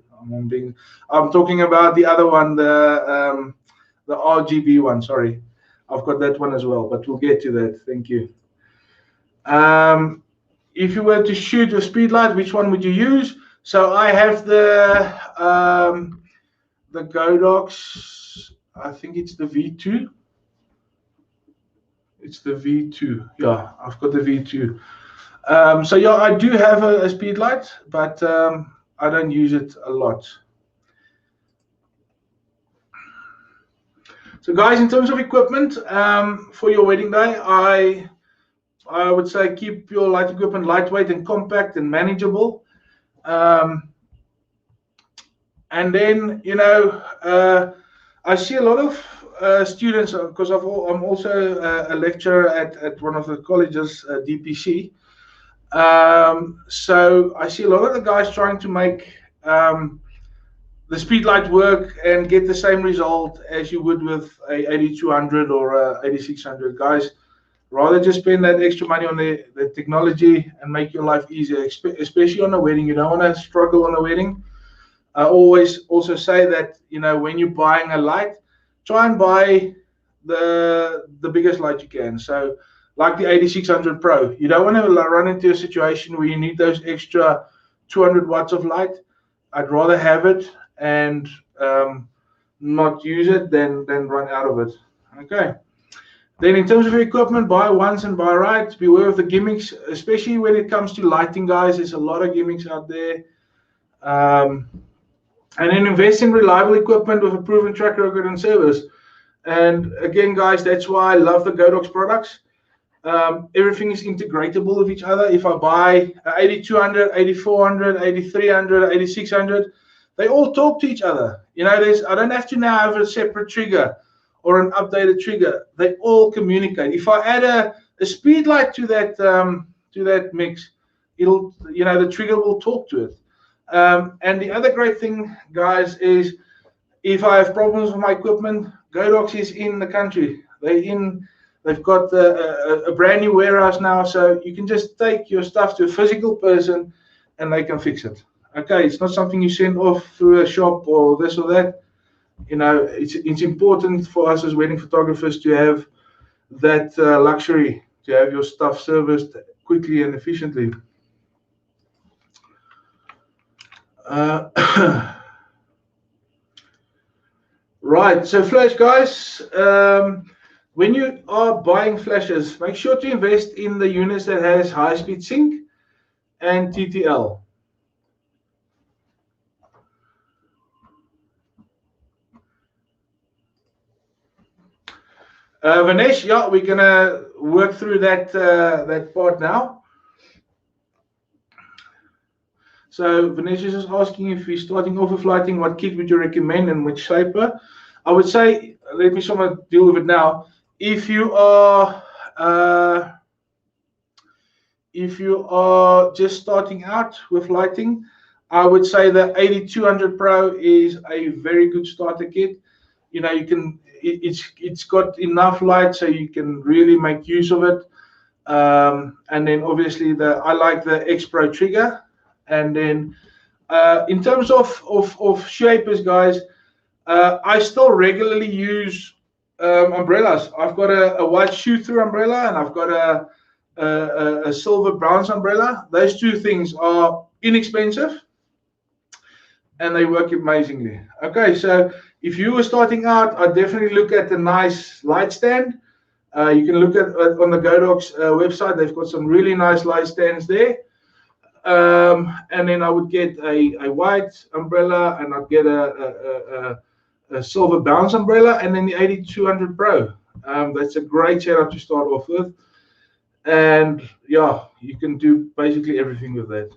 I'm talking about the other one, the RGB one. Sorry, I've got that one as well, but we'll get to that. Thank you. If you were to shoot a speed light, which one would you use? So I have the Godox. I think it's the V2. It's the V2. Yeah, I've got the V2. So yeah, I do have a speed light, but I don't use it a lot. So guys, in terms of equipment for your wedding day, I would say keep your light equipment lightweight and compact and manageable. And then, you know, I see a lot of students, because I'm also a lecturer at one of the colleges, DPC. So I see a lot of the guys trying to make the speed light work and get the same result as you would with a 8200 or a 8600. Guys, rather just spend that extra money on the technology and make your life easier, especially on a wedding. You don't want to struggle on a wedding. I always also say that, you know, when you're buying a light, try and buy the biggest light you can. So like the 8600 Pro, you don't want to run into a situation where you need those extra 200 watts of light. I'd rather have it and not use it than run out of it. Okay. Then in terms of equipment, buy once and buy right. Beware of the gimmicks, especially when it comes to lighting, guys. There's a lot of gimmicks out there. And then invest in reliable equipment with a proven track record and service. And again, guys, that's why I love the Godox products. Everything is integratable with each other. If I buy 8200, 8400, 8300, 8600, they all talk to each other. You know, I don't have to now have a separate trigger or an updated trigger. They all communicate. If I add a speed light to that mix, it'll, you know, the trigger will talk to it. And the other great thing, guys, is if I have problems with my equipment, Godox is in the country. They've got a brand new warehouse now, so you can just take your stuff to a physical person and they can fix it. Okay, it's not something you send off through a shop or this or that. You know, it's important for us as wedding photographers to have that luxury, to have your stuff serviced quickly and efficiently. Right, so flash, guys. When you are buying flashes, make sure to invest in the units that has high-speed sync and TTL. Vanesh, yeah, we're gonna work through that part now. So Vanesh is just asking, if we're starting off with lighting, what kit would you recommend and which shaper? I would say, let me somewhat deal with it now. If you are just starting out with lighting, I would say the 8200 Pro is a very good starter kit. You know, it's got enough light so you can really make use of it. And then obviously I like the X Pro trigger. And then in terms of shapers, guys, I still regularly use umbrellas. I've got a white shoot-through umbrella, and I've got a silver bronze umbrella. Those two things are inexpensive and they work amazingly. Okay, so if you were starting out, I'd definitely look at the nice light stand. You can look at on the Godox website. They've got some really nice light stands there. And then I would get a white umbrella, and I'd get a silver bounce umbrella, and then the 8200 Pro. That's a great setup to start off with. And yeah, you can do basically everything with that.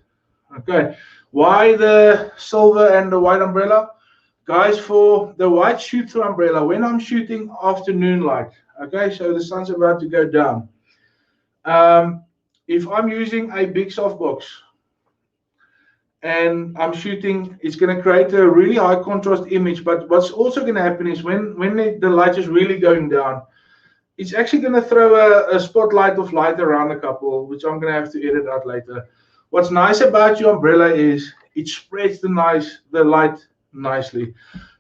Okay, why the silver and the white umbrella? Guys, for the white shoot-through umbrella, when I'm shooting afternoon light, okay, so the sun's about to go down. If I'm using a big softbox and I'm shooting, it's going to create a really high contrast image. But what's also going to happen is when the light is really going down, it's actually going to throw a spotlight of light around a couple, which I'm going to have to edit out later. What's nice about your umbrella is it spreads the light nicely.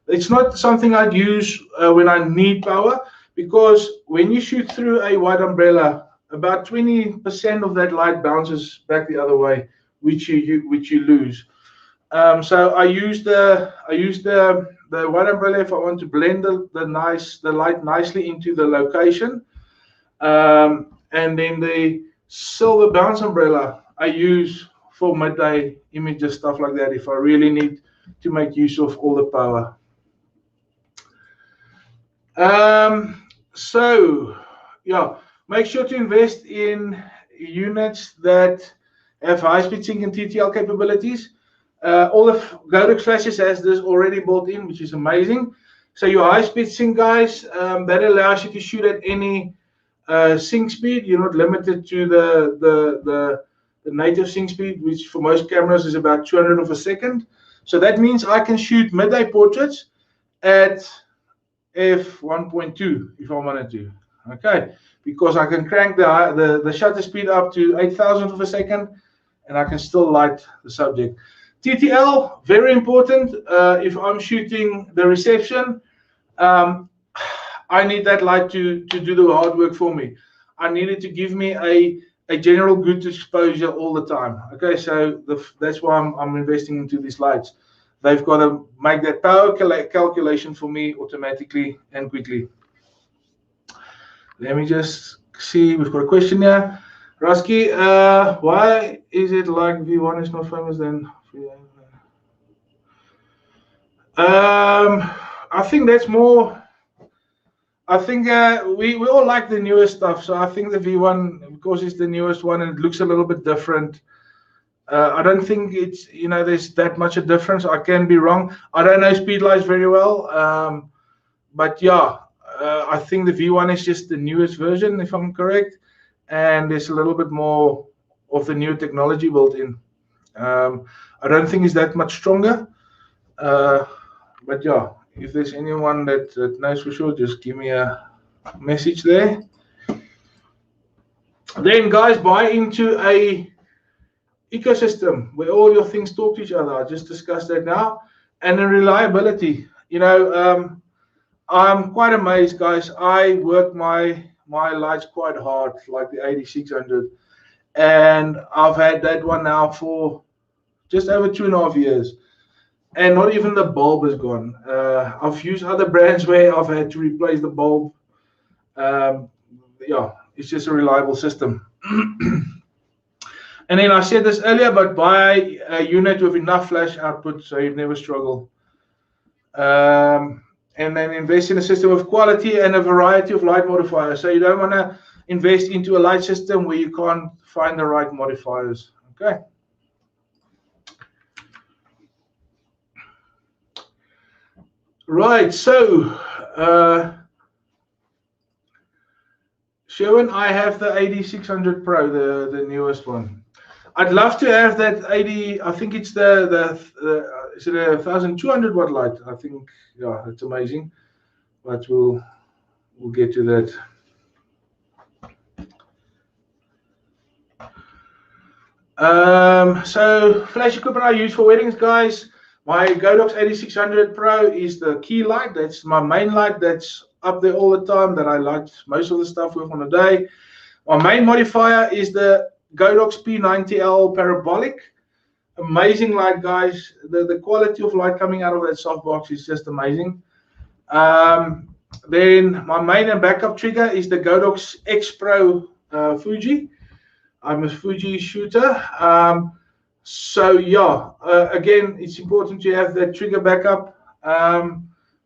It's not something I'd use when I need power, because when you shoot through a white umbrella, about 20% of that light bounces back the other way, which you lose. So I use the white umbrella if I want to blend the light nicely into the location, and then the silver bounce umbrella I use for midday images, stuff like that, if I really need to make use of all the power. So yeah, make sure to invest in units that have high-speed sync and TTL capabilities. All the Godox flashes has this already built in, which is amazing. So your high-speed sync, guys, that allows you to shoot at any sync speed. You're not limited to the native sync speed, which for most cameras is about 200 of a second. So that means I can shoot midday portraits at f1.2 if I wanted to. Okay, because I can crank the shutter speed up to 8,000 of a second, and I can still light the subject. TTL, very important. If I'm shooting the reception, I need that light to do the hard work for me. I need it to give me a general good exposure all the time. Okay, so that's why I'm investing into these lights. They've got to make that power calculation for me automatically and quickly. Let me just see. We've got a question here. Rusky, why is it like V1 is not famous then? I think that's more. I think we all like the newest stuff. So I think the V1, because it's the newest one and it looks a little bit different. I don't think it's, there's that much a difference. I can be wrong. I don't know Speedlights very well. But yeah, I think the V1 is just the newest version, if I'm correct. And there's a little bit more of the new technology built in. I don't think it's that much stronger. But yeah, if there's anyone that knows for sure, just give me a message there. Then, guys, buy into a ecosystem where all your things talk to each other. I just discussed that now. And the reliability. I'm quite amazed, guys. I work my lights quite hard, like the 8600, and I've had that one now for just over 2.5 years, and not even the bulb is gone. I've used other brands where I've had to replace the bulb. Yeah, it's just a reliable system. And then I said this earlier, but buy a unit with enough flash output so you never struggle. And then invest in a system of quality and a variety of light modifiers. So you don't want to invest into a light system where you can't find the right modifiers. Okay. Right. So, Sherwin, I have the 8600 Pro, the newest one. I'd love to have that 80. I think it's is it a 1200 watt light? I think, yeah, that's amazing. But we'll get to that. So flash equipment I use for weddings, guys. My Godox 8600 Pro is the key light. That's my main light. That's up there all the time. That I light most of the stuff with on a day. My main modifier is the Godox P90L parabolic. Amazing light, guys. The quality of light coming out of that softbox is just amazing. Then my main and backup trigger is the Godox X Pro Fuji. I'm a Fuji shooter. So yeah, again, it's important to have that trigger backup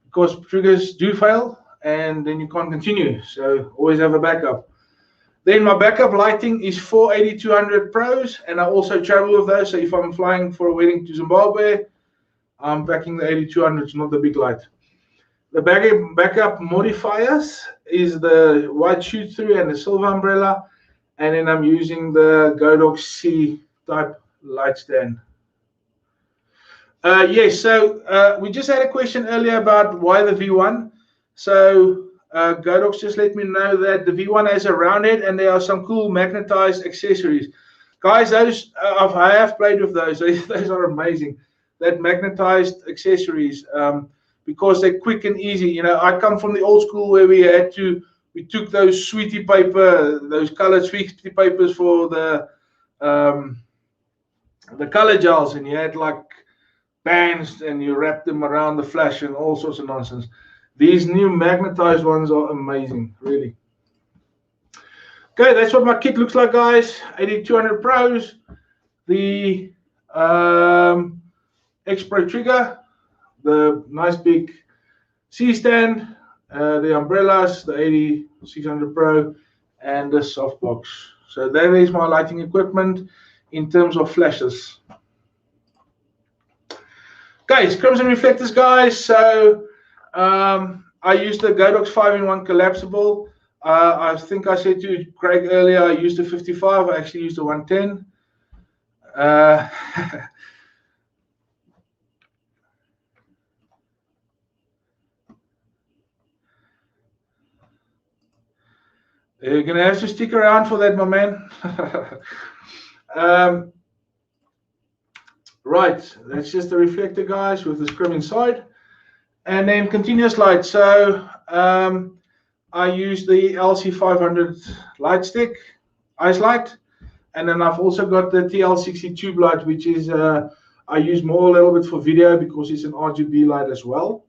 because triggers do fail and then you can't continue. So always have a backup. Then my backup lighting is 4 8200 Pros, and I also travel with those. So if I'm flying for a wedding to Zimbabwe, I'm backing the 8200s, not the big light. The backup modifiers is the white shoot through and the silver umbrella, and then I'm using the Godox C type light stand. Yes, so we just had a question earlier about why the V1. So Godox just let me know that the V1 has a round head and there are some cool magnetized accessories. Guys, those I have played with those. Those are amazing. That magnetized accessories, because they're quick and easy. You know, I come from the old school where we took those sweetie paper, those colored sweetie papers for the color gels, and you had like bands and you wrap them around the flash and all sorts of nonsense. These new magnetized ones are amazing, really. Okay, that's what my kit looks like, guys. 8200 Pros, the X Pro trigger, the nice big C stand, the umbrellas, the 8600 Pro, and the softbox. So that is my lighting equipment in terms of flashes. Okay, crimson reflectors, guys. So I used the Godox 5-in-1 collapsible. I think I said to Craig earlier, I used the 55. I actually used the 110. You're going to have to stick around for that, my man. Right, that's just the reflector, guys, with the scrim inside. And then continuous light. So I use the LC500 light stick, ice light. And then I've also got the TL60 tube light, which is, I use more a little bit for video because it's an RGB light as well.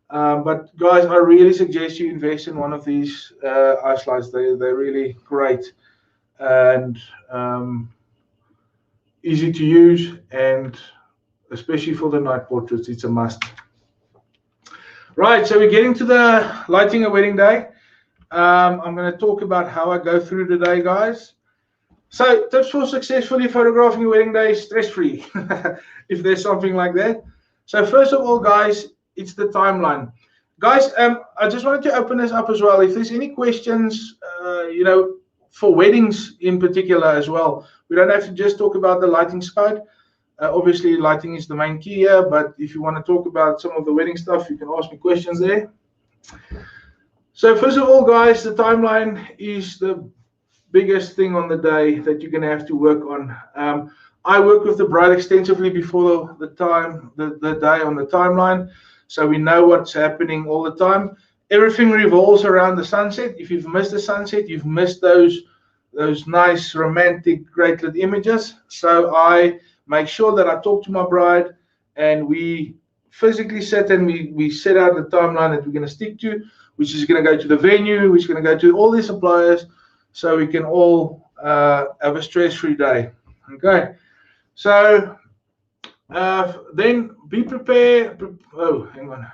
But guys, I really suggest you invest in one of these ice lights. They're really great and easy to use, and especially for the night portraits, it's a must. Right, so we're getting to the lighting a wedding day. I'm going to talk about how I go through the day, guys. So tips for successfully photographing a wedding day stress-free, if there's something like that. So first of all, guys, it's the timeline. Guys, I just wanted to open this up as well. If there's any questions, you know, for weddings in particular as well, we don't have to just talk about the lighting side. Obviously, lighting is the main key here, but if you want to talk about some of the wedding stuff, you can ask me questions there. So first of all, guys, the timeline is the biggest thing on the day that you're going to have to work on. I work with the bride extensively before the day on the timeline, so we know what's happening all the time. Everything revolves around the sunset. If you've missed the sunset, you've missed those nice romantic great lit images. So I make sure that I talk to my bride and we physically sit and we set out the timeline that we're going to stick to, which is going to go to the venue, which is going to go to all the suppliers, so we can all have a stress-free day. Okay, so then be prepared. Oh, hang on.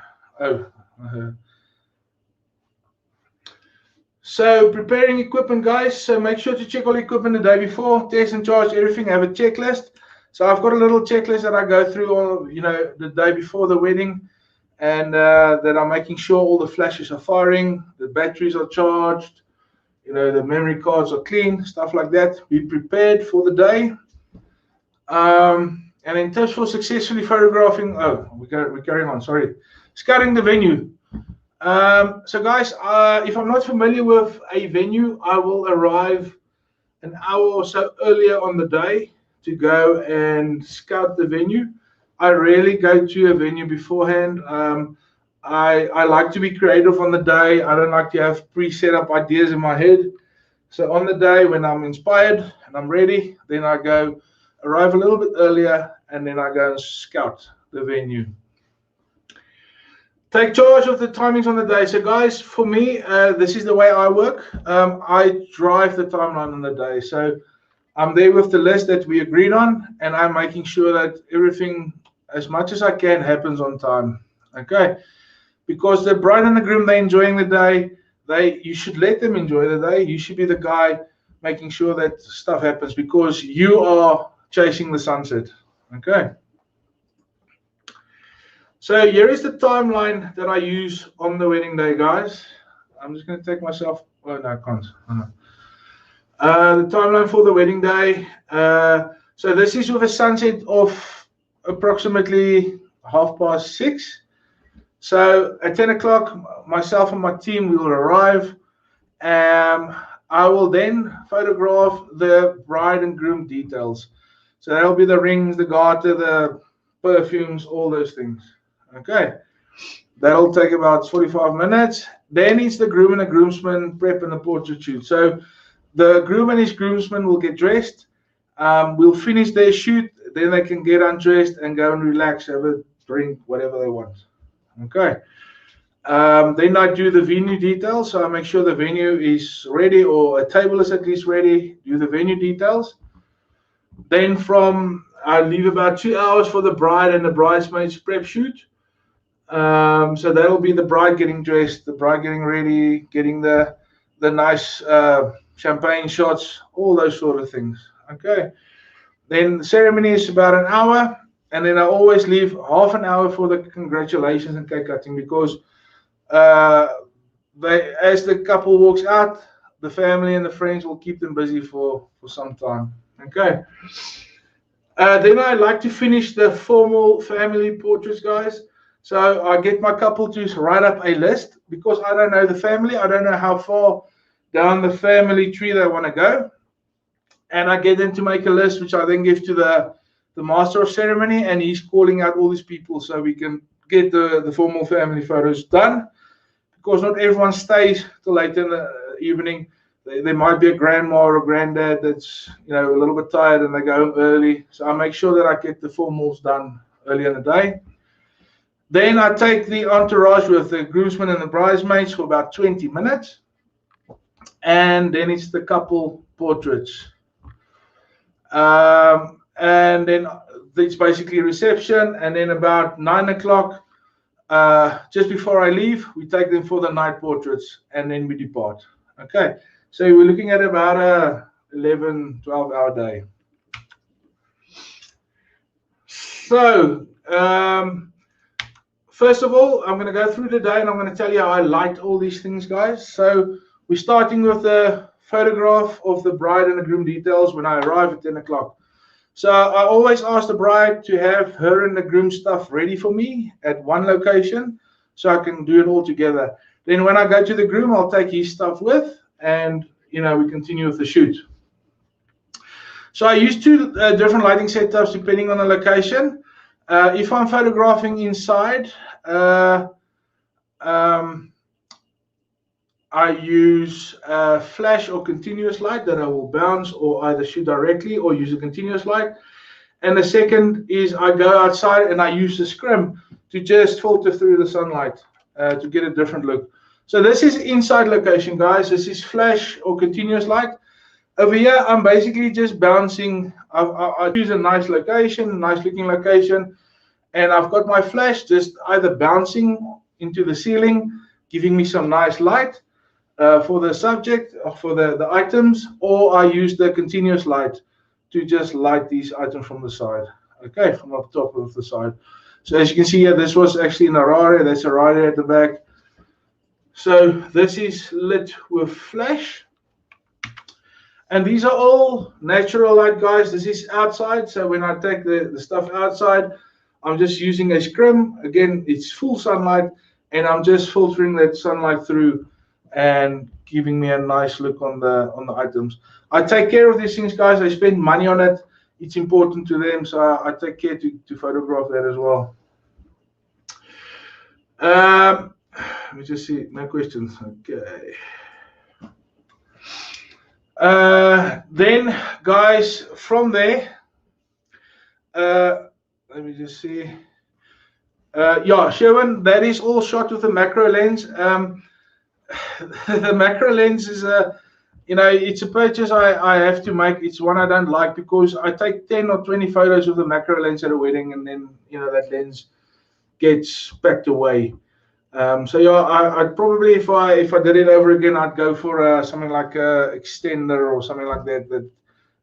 So preparing equipment, guys. So make sure to check all equipment the day before. Test and charge everything. Have a checklist. So I've got a little checklist that I go through all, you know, the day before the wedding, and that I'm making sure all the flashes are firing, the batteries are charged, you know, the memory cards are clean, stuff like that. Be prepared for the day. And in tips for successfully photographing, we're carrying on, sorry. Scouting the venue. So guys, if I'm not familiar with a venue, I will arrive an hour or so earlier on the day to go and scout the venue. I rarely go to a venue beforehand. I like to be creative on the day. I don't like to have pre-set up ideas in my head. So on the day when I'm inspired and I'm ready, then I go arrive a little bit earlier and then I go and scout the venue. Take charge of the timings on the day. So guys, for me, this is the way I work. I drive the timeline on the day. So I'm there with the list that we agreed on, and I'm making sure that everything, as much as I can, happens on time. Okay, because the bride and the groom, they're enjoying the day. You should let them enjoy the day. You should be the guy making sure that stuff happens because you are chasing the sunset. Okay. So here is the timeline that I use on the wedding day, guys. I'm just going to take myself. Oh no, I can't. Oh, no. The timeline for the wedding day. So this is with a sunset of approximately 6:30. So at 10 o'clock, myself and my team will arrive. I will then photograph the bride and groom details. So that'll be the rings, the garter, the perfumes, all those things. Okay. That'll take about 45 minutes. Then it's the groom and the groomsmen prep and the portrait shoot. So the groom and his groomsmen will get dressed. We'll finish their shoot. Then they can get undressed and go and relax, have a drink, whatever they want. Okay. Then I do the venue details. So I make sure the venue is ready, or a table is at least ready. Do the venue details. Then I leave about 2 hours for the bride and the bridesmaids prep shoot. So that'll be the bride getting dressed, the bride getting ready, getting the nice champagne shots, all those sort of things. Okay. Then the ceremony is about an hour, and then I always leave half an hour for the congratulations and cake cutting, because as the couple walks out, the family and the friends will keep them busy for some time. Okay. Then I like to finish the formal family portraits, guys. So I get my couple to write up a list, because I don't know the family. I don't know how far down the family tree they want to go. And I get them to make a list, which I then give to the master of ceremony, and he's calling out all these people so we can get the formal family photos done. Because not everyone stays till late in the evening. There might be a grandma or a granddad that's a little bit tired and they go home early. So I make sure that I get the formals done early in the day. Then I take the entourage with the groomsmen and the bridesmaids for about 20 minutes. And then it's the couple portraits. And then it's basically reception. And then about 9 o'clock, just before I leave, we take them for the night portraits, and then we depart. Okay. So we're looking at about a 11, 12-hour day. So, first of all, I'm going to go through the day, and I'm going to tell you how I light all these things, guys. So we're starting with the photograph of the bride and the groom details when I arrive at 10 o'clock. So I always ask the bride to have her and the groom stuff ready for me at one location, so I can do it all together. Then when I go to the groom, I'll take his stuff with, and we continue with the shoot. So I use two different lighting setups depending on the location. If I'm photographing inside, I use flash or continuous light that I will bounce or either shoot directly or use a continuous light. And the second is I go outside and I use the scrim to just filter through the sunlight to get a different look. So this is inside location, guys. This is flash or continuous light. Over here, I'm basically just bouncing. I choose a nice location, a nice looking location, and I've got my flash just either bouncing into the ceiling, giving me some nice light for the subject or for the items, or I use the continuous light to just light these items from the side. Okay, from up top of the side. So as you can see here, this was actually an Aurora. That's a rider at the back. So this is lit with flash. And these are all natural light, guys. This is outside. So when I take the stuff outside, I'm just using a scrim. Again, it's full sunlight, and I'm just filtering that sunlight through and giving me a nice look on the items. I take care of these things, guys. I spend money on it. It's important to them, so I take care to photograph that as well. Let me just see. No questions. Okay. Then, guys, from there, let me just see. Yeah, Sherwin, that is all shot with a macro lens. The macro lens is it's a purchase I have to make. It's one I don't like because I take 10 or 20 photos with the macro lens at a wedding, and then that lens gets packed away. So yeah, I'd probably, if I did it over again, I'd go for something like a extender or something like that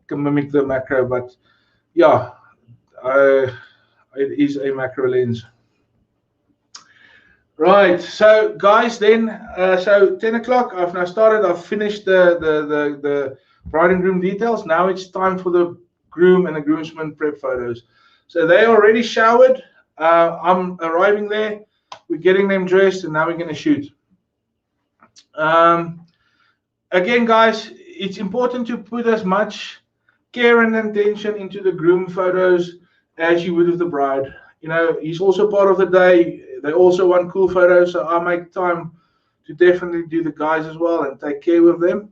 can mimic the macro. But yeah, it is a macro lens. Right, so guys, then so 10 o'clock. I've now started. I've finished the bride and groom details. Now it's time for the groom and the groomsmen prep photos. So they already showered. I'm arriving there. We're getting them dressed, and now we're going to shoot. Um, Again, guys, it's important to put as much care and attention into the groom photos as you would with the bride. You know, he's also part of the day. They also want cool photos, so I make time to definitely do the guys as well and take care of them.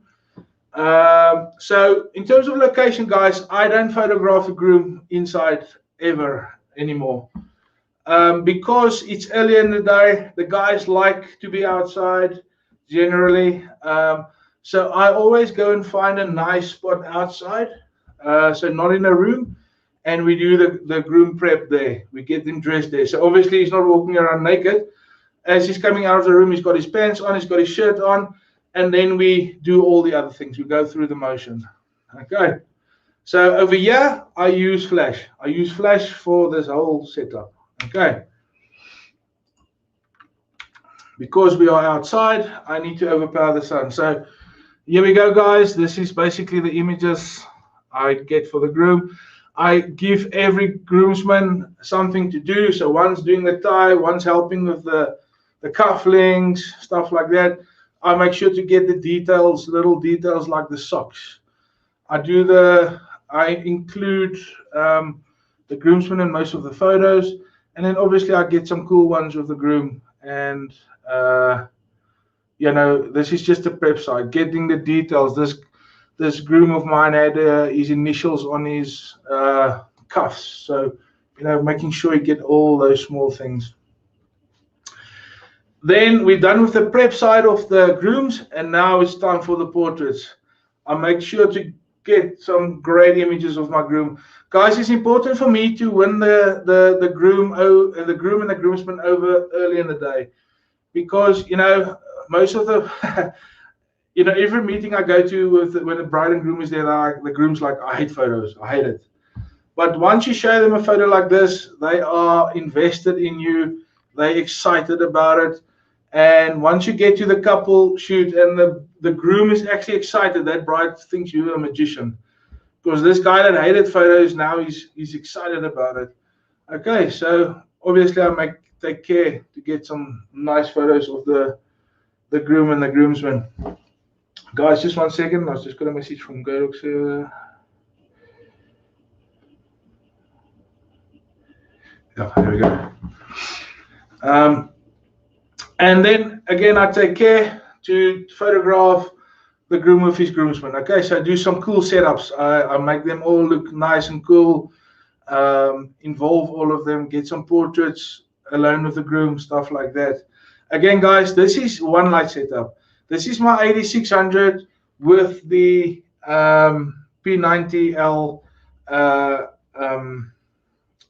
So in terms of location, guys, I don't photograph the groom inside ever anymore. Because it's early in the day, the guys like to be outside generally. So I always go and find a nice spot outside, so not in a room, and we do the groom prep there. We get him dressed there. So obviously he's not walking around naked. As he's coming out of the room, he's got his pants on, he's got his shirt on, and then we do all the other things. We go through the motion. Okay. So over here, I use flash. I use flash for this whole setup. Okay. Because we are outside, I need to overpower the sun. So here we go, guys. This is basically the images I get for the groom. I give every groomsman something to do. So one's doing the tie, one's helping with the cufflinks, stuff like that. I make sure to get the details, little details like the socks. I include the groomsmen in most of the photos, and then obviously I get some cool ones with the groom. And you know, this is just a prep side, getting the details. This groom of mine had his initials on his cuffs, so you know, making sure you get all those small things. Then we're done with the prep side of the grooms, and now it's time for the portraits. I make sure to get some great images of my groom. Guys, it's important for me to win the groom and the groom and the groomsmen over early in the day, because you know most of the you know, every meeting I go to with when the bride and groom is there, the groom's like, I hate photos, I hate it. But once you show them a photo like this, they are invested in you, they're excited about it. And once you get to the couple shoot and the groom is actually excited, that bride thinks you're a magician. Because this guy that hated photos, now he's excited about it. Okay, so obviously I take care to get some nice photos of the groom and the groomsmen. Guys, just 1 second. I just got a message from Godox here. Yeah, there we go. And then again, I take care to photograph the groom with his groomsmen. Okay, so I do some cool setups. I make them all look nice and cool. Involve all of them. Get some portraits alone with the groom, stuff like that. Again, guys, this is one light setup. This is my 8600 with the P90L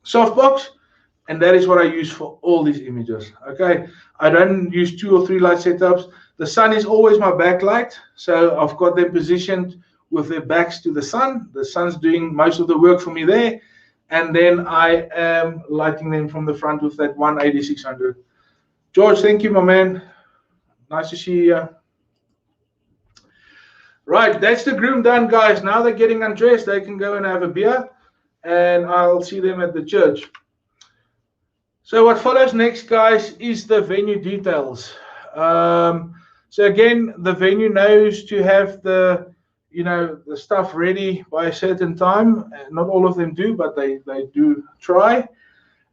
softbox, and that is what I use for all these images. Okay, I don't use 2 or 3 light setups. The sun is always my backlight, so I've got them positioned with their backs to the sun. The sun's doing most of the work for me there, and then I am lighting them from the front with that 8600. George, thank you, my man. Nice to see you. Right, that's the groom done, guys. Now they're getting undressed. They can go and have a beer, and I'll see them at the church. So what follows next, guys, is the venue details. So again, the venue knows to have the stuff ready by a certain time. Not all of them do, but they do try.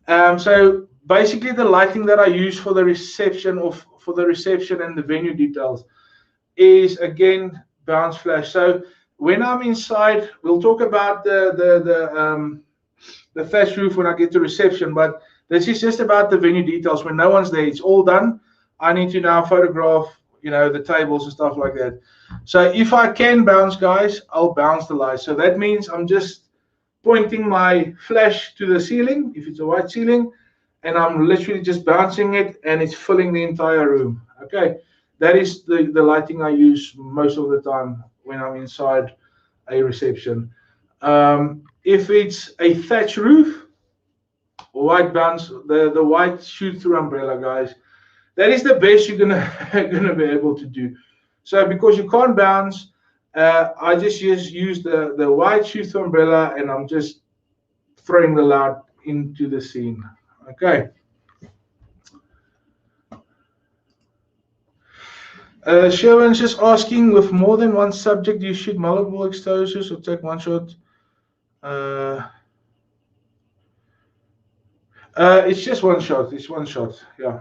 So basically, the lighting that I use for the reception and the venue details is again bounce flash. So when I'm inside, we'll talk about the thatch roof when I get to reception, but this is just about the venue details. When no one's there, it's all done. I need to now photograph, the tables and stuff like that. So if I can bounce, guys, I'll bounce the lights. So that means I'm just pointing my flash to the ceiling, if it's a white ceiling, and I'm literally just bouncing it, and it's filling the entire room. Okay, that is the lighting I use most of the time when I'm inside a reception. If it's a thatch roof, white bounce, the white shoot through umbrella, guys. That is the best you're gonna be able to do. So because you can't bounce, I just use the wide sheath umbrella, and I'm just throwing the light into the scene. Okay. Sherwin's just asking, with more than one subject, do you shoot multiple exposures or take one shot? It's just one shot. It's one shot. Yeah.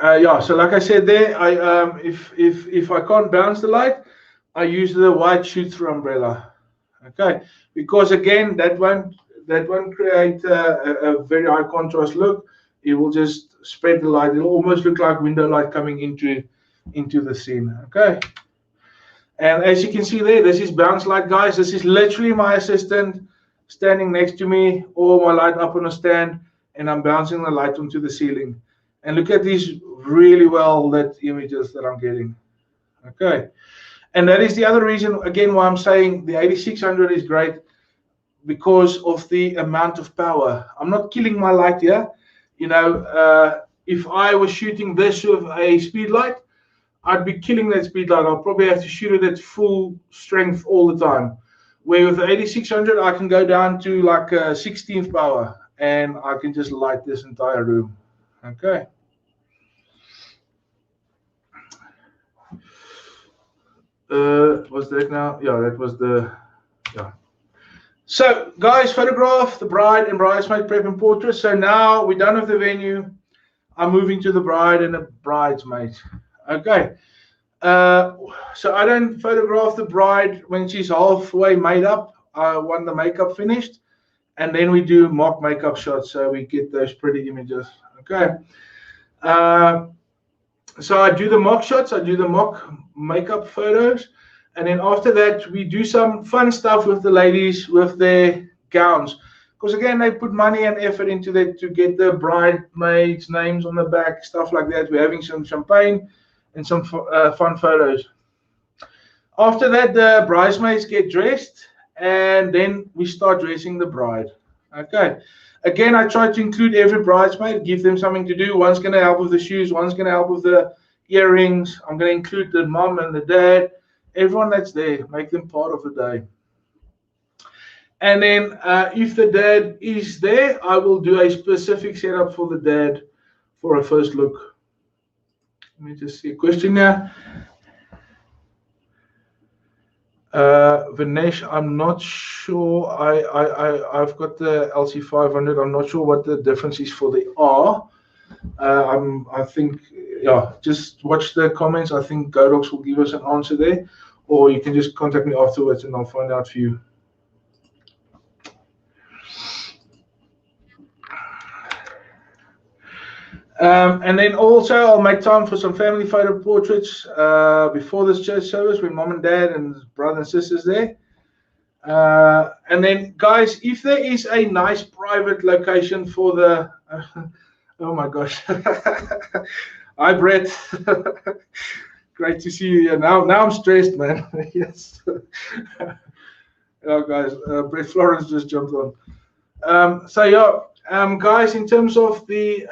Yeah. So like I said there, if I can't bounce the light, I use the wide shoot-through umbrella. Okay, because again, that won't create a very high contrast look. It will just spread the light. It'll almost look like window light coming into the scene. Okay. And as you can see there, this is bounce light, guys. This is literally my assistant standing next to me, or my light up on a stand, and I'm bouncing the light onto the ceiling. And look at these really well lit images that I'm getting. Okay. And that is the other reason, again, why I'm saying the 8600 is great, because of the amount of power. I'm not killing my light here. You know, if I was shooting this with a speed light, I'd be killing that speed light. I'll probably have to shoot it at full strength all the time. Where with the 8600, I can go down to like 16th power, and I can just light this entire room. Okay. Was that now? Yeah, that was the, yeah. So guys, photograph the bride and bridesmaid prep and portrait. So now we're done with the venue. I'm moving to the bride and the bridesmaid. Okay. So I don't photograph the bride when she's halfway made up. I want the makeup finished, and then we do mock makeup shots, so we get those pretty images. Okay. So I do the mock shots, I do the mock makeup photos, and then after that we do some fun stuff with the ladies with their gowns, because again, they put money and effort into that to get the bridesmaids' names on the back, stuff like that. We're having some champagne and some fun photos. After that, the bridesmaids get dressed, and then we start dressing the bride. Okay. Again, I try to include every bridesmaid, give them something to do. One's going to help with the shoes, one's going to help with the earrings. I'm going to include the mom and the dad, everyone that's there, make them part of the day. And then if the dad is there, I will do a specific setup for the dad for a first look. Let me just see a question now. Vinesh, I'm not sure. I've got the LC500. I'm not sure what the difference is for the R. I think, yeah, just watch the comments. I think Godox will give us an answer there, or you can just contact me afterwards and I'll find out for you. And then also I'll make time for some family photo portraits before this church service with mom and dad and brother and sisters there. And then guys, if there is a nice private location for the oh my gosh. Hi Brett. Great to see you here. Now I'm stressed, man. Yes. Oh guys, Brett Florence just jumped on. So yeah, guys, in terms of the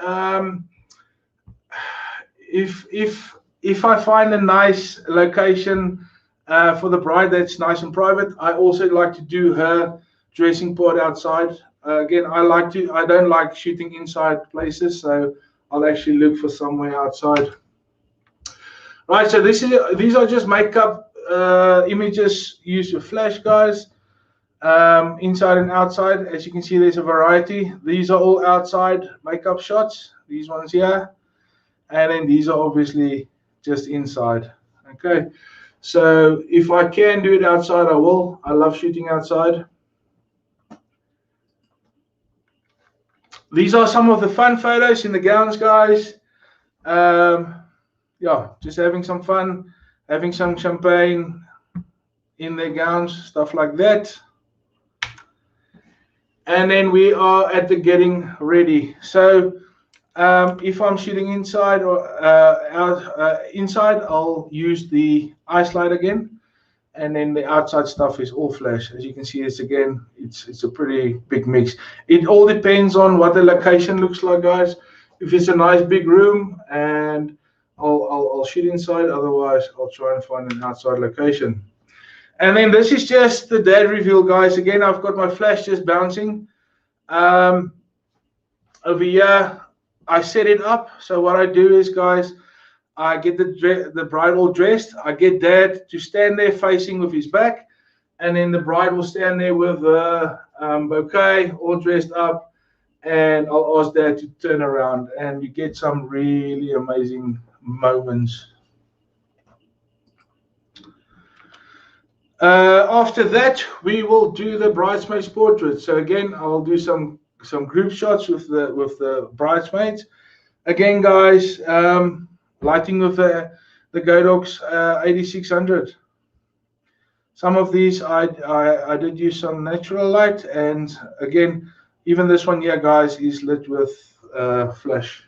if I find a nice location for the bride that's nice and private, I also like to do her dressing part outside. Again, I don't like shooting inside places, so I'll actually look for somewhere outside. Right, so these are just makeup images used with flash, guys. Inside and outside, as you can see, there's a variety. These are all outside makeup shots, these ones here, and then these are obviously just inside. Okay, so if I can do it outside, I will. I love shooting outside. These are some of the fun photos in the gowns, guys. Yeah, just having some fun, having some champagne in their gowns, stuff like that. And then we are at the getting ready. So if I'm shooting inside or inside, I'll use the ice light again. and then the outside stuff is all flash. As you can see, it's a pretty big mix. It all depends on what the location looks like, guys. If it's a nice big room, and I'll shoot inside. Otherwise, I'll try and find an outside location. And then this is just the dad reveal, guys. Again, I've got my flash just bouncing. Over here, I set it up. So what I do is, guys, I get the bride all dressed. I get dad to stand there facing with his back, and then the bride will stand there with the bouquet all dressed up, and I'll ask dad to turn around, and you get some really amazing moments. After that, we will do the bridesmaids portraits. So again, I'll do some group shots with the bridesmaids. Again, guys, lighting with the Godox 8600. Some of these I did use some natural light, and again, even this one here, guys, is lit with flash.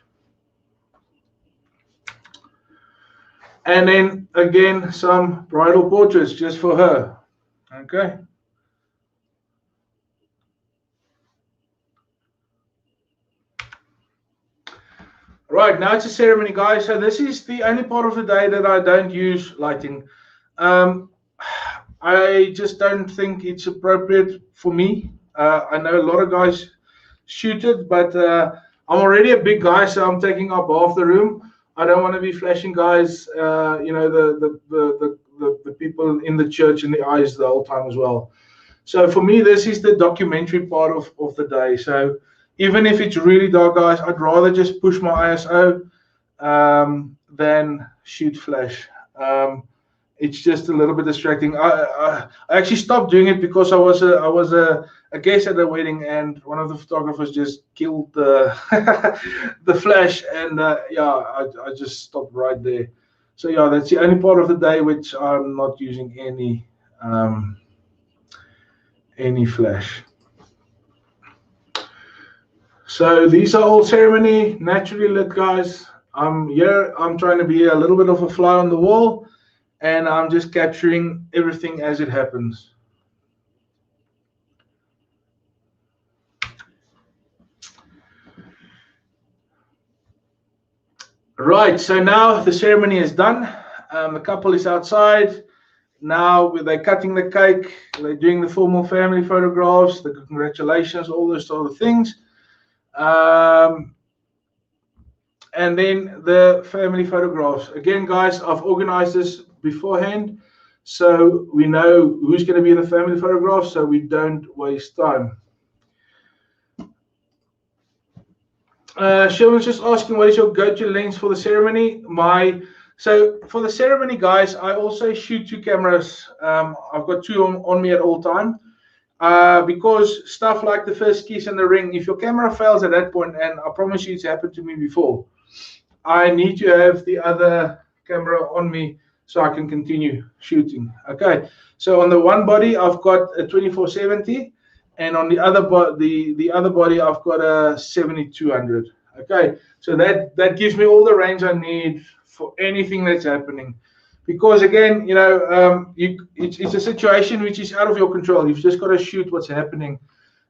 And then again, some bridal portraits just for her. Okay. Right, now it's a ceremony, guys. So this is the only part of the day that I don't use lighting. I just don't think it's appropriate for me. I know a lot of guys shoot it, but I'm already a big guy, so I'm taking up half the room. I don't want to be flashing guys, you know, the people in the church in the eyes the whole time as well. So for me, this is the documentary part of the day. So even if it's really dark, guys, I'd rather just push my ISO than shoot flash. It's just a little bit distracting. I actually stopped doing it because I was a guest at the wedding, and one of the photographers just killed the the flash, and yeah, I just stopped right there. So yeah, that's the only part of the day which I'm not using any flash. So these are all ceremony, naturally lit, guys. I'm trying to be a little bit of a fly on the wall, and I'm just capturing everything as it happens. Right, so now the ceremony is done. The couple is outside. Now they're cutting the cake, they're doing the formal family photographs, the congratulations, all those sort of things. And then the family photographs. Again, guys, I've organized this beforehand, so we know who's going to be in the family photographs, so we don't waste time. Sherman's just asking, what is your go-to lens for the ceremony? So for the ceremony, guys, I also shoot 2 cameras. I've got 2 on me at all time. Because stuff like the first kiss and the ring, if your camera fails at that point, and I promise you it's happened to me before, I need to have the other camera on me so I can continue shooting. Okay, so on the one body I've got a 2470, and on the other body I've got a 7200. Okay, so that gives me all the range I need for anything that's happening. Because again, you know, it's a situation which is out of your control. You've just got to shoot what's happening,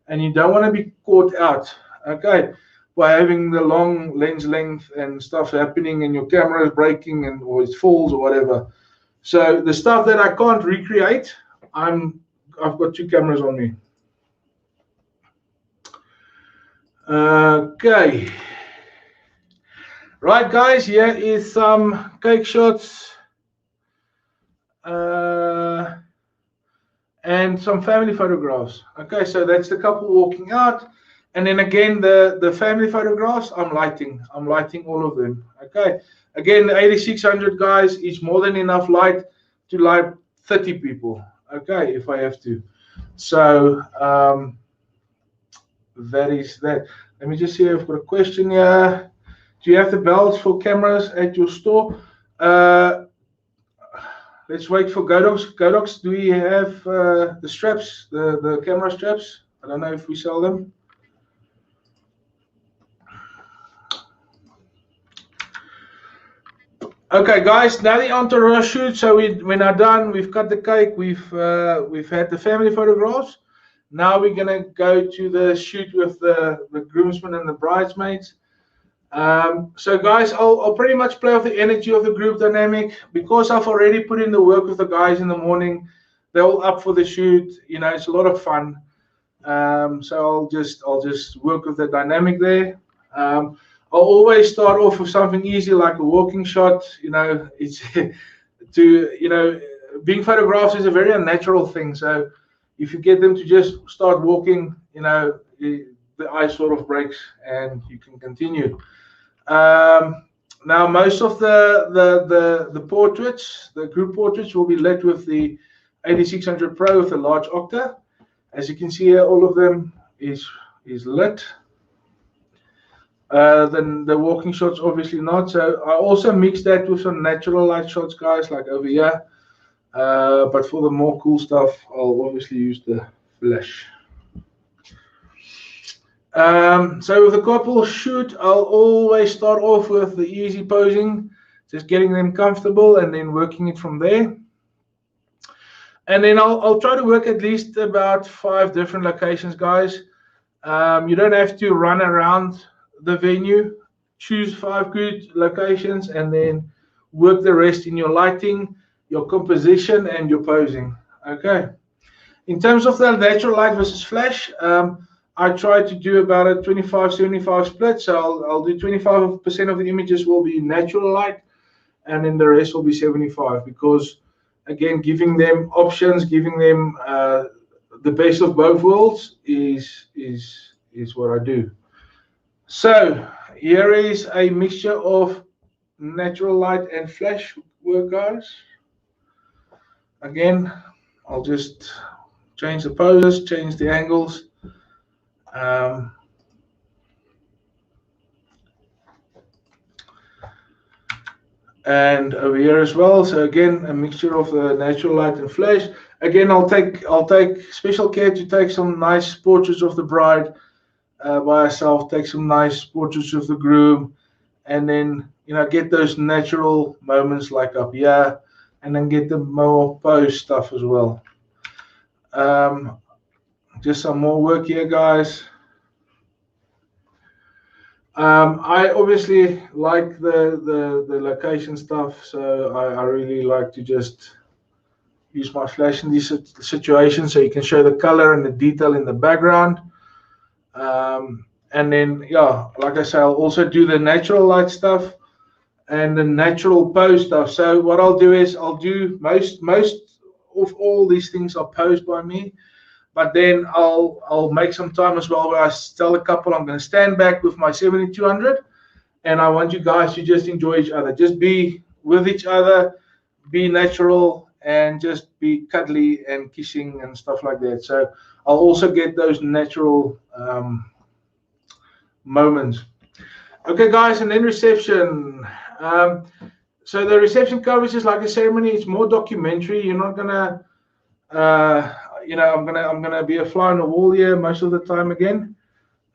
and you don't want to be caught out, okay, by having the long lens length and stuff happening, and your camera is breaking, or it falls or whatever. So the stuff that I can't recreate, I've got 2 cameras on me. Okay, right, guys. Here is some cake shots. And some family photographs. Okay, so that's the couple walking out, and then again the family photographs, I'm lighting all of them. Okay, again the 8600, guys, is more than enough light to light 30 people. Okay, if I have to. So that is that. Let me just see if I've got a question here. Do you have the belts for cameras at your store? Let's wait for Godox. Godox, do we have the straps, the camera straps? I don't know if we sell them. Okay, guys, now the entourage shoot. So we're now done. We've cut the cake. We've had the family photographs. Now we're gonna go to the shoot with the groomsmen and the bridesmaids. So guys, I'll pretty much play off the energy of the group dynamic because I've already put in the work with the guys in the morning. They're all up for the shoot. You know, it's a lot of fun. So I'll just work with the dynamic there. I'll always start off with something easy like a walking shot. You know, it's being photographed is a very unnatural thing. So if you get them to just start walking, you know, the ice sort of breaks and you can continue. Now most of the portraits, the group portraits, will be lit with the 8600 Pro with a large octa. As you can see here, all of them is lit. Then the walking shots obviously not. So I also mix that with some natural light shots, guys, like over here. But for the more cool stuff, I'll obviously use the flash. So with a couple shoot, I'll always start off with the easy posing, just getting them comfortable and then working it from there. And then I'll try to work at least about 5 different locations, guys. You don't have to run around the venue. Choose 5 good locations and then work the rest in your lighting, your composition, and your posing. Okay. In terms of the natural light versus flash, I try to do about a 25-75 split. So I'll do 25% of the images will be natural light, and then the rest will be 75 because, again, giving them options, giving them the best of both worlds is what I do. So here is a mixture of natural light and flash work, guys. Again, I'll just change the poses, change the angles. And over here as well. So again, a mixture of the natural light and flash. Again, I'll take special care to take some nice portraits of the bride by herself, take some nice portraits of the groom, and then, you know, get those natural moments like up here, and then get the more pose stuff as well. Just some more work here, guys. I obviously like the location stuff, so I really like to just use my flash in these situations so you can show the color and the detail in the background. And then, yeah, like I say, I'll also do the natural light stuff and the natural pose stuff. So what I'll do is I'll do most of all these things are posed by me. But then I'll make some time as well where I tell the couple I'm going to stand back with my 7200, and I want you guys to just enjoy each other. Just be with each other, be natural, and just be cuddly and kissing and stuff like that. So I'll also get those natural moments. Okay, guys, and then reception. So the reception coverage is like a ceremony. It's more documentary. You're not gonna you know, I'm gonna be a fly on the wall here most of the time again.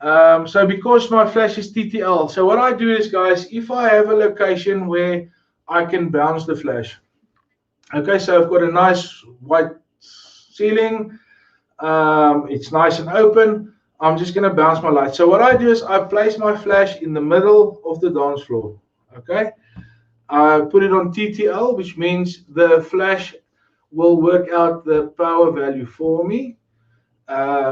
So because my flash is TTL, so what I do is, guys, if I have a location where I can bounce the flash, okay, so I've got a nice white ceiling, it's nice and open, I'm just gonna bounce my light. So what I do is I place my flash in the middle of the dance floor, okay. I put it on TTL, which means the flash will work out the power value for me,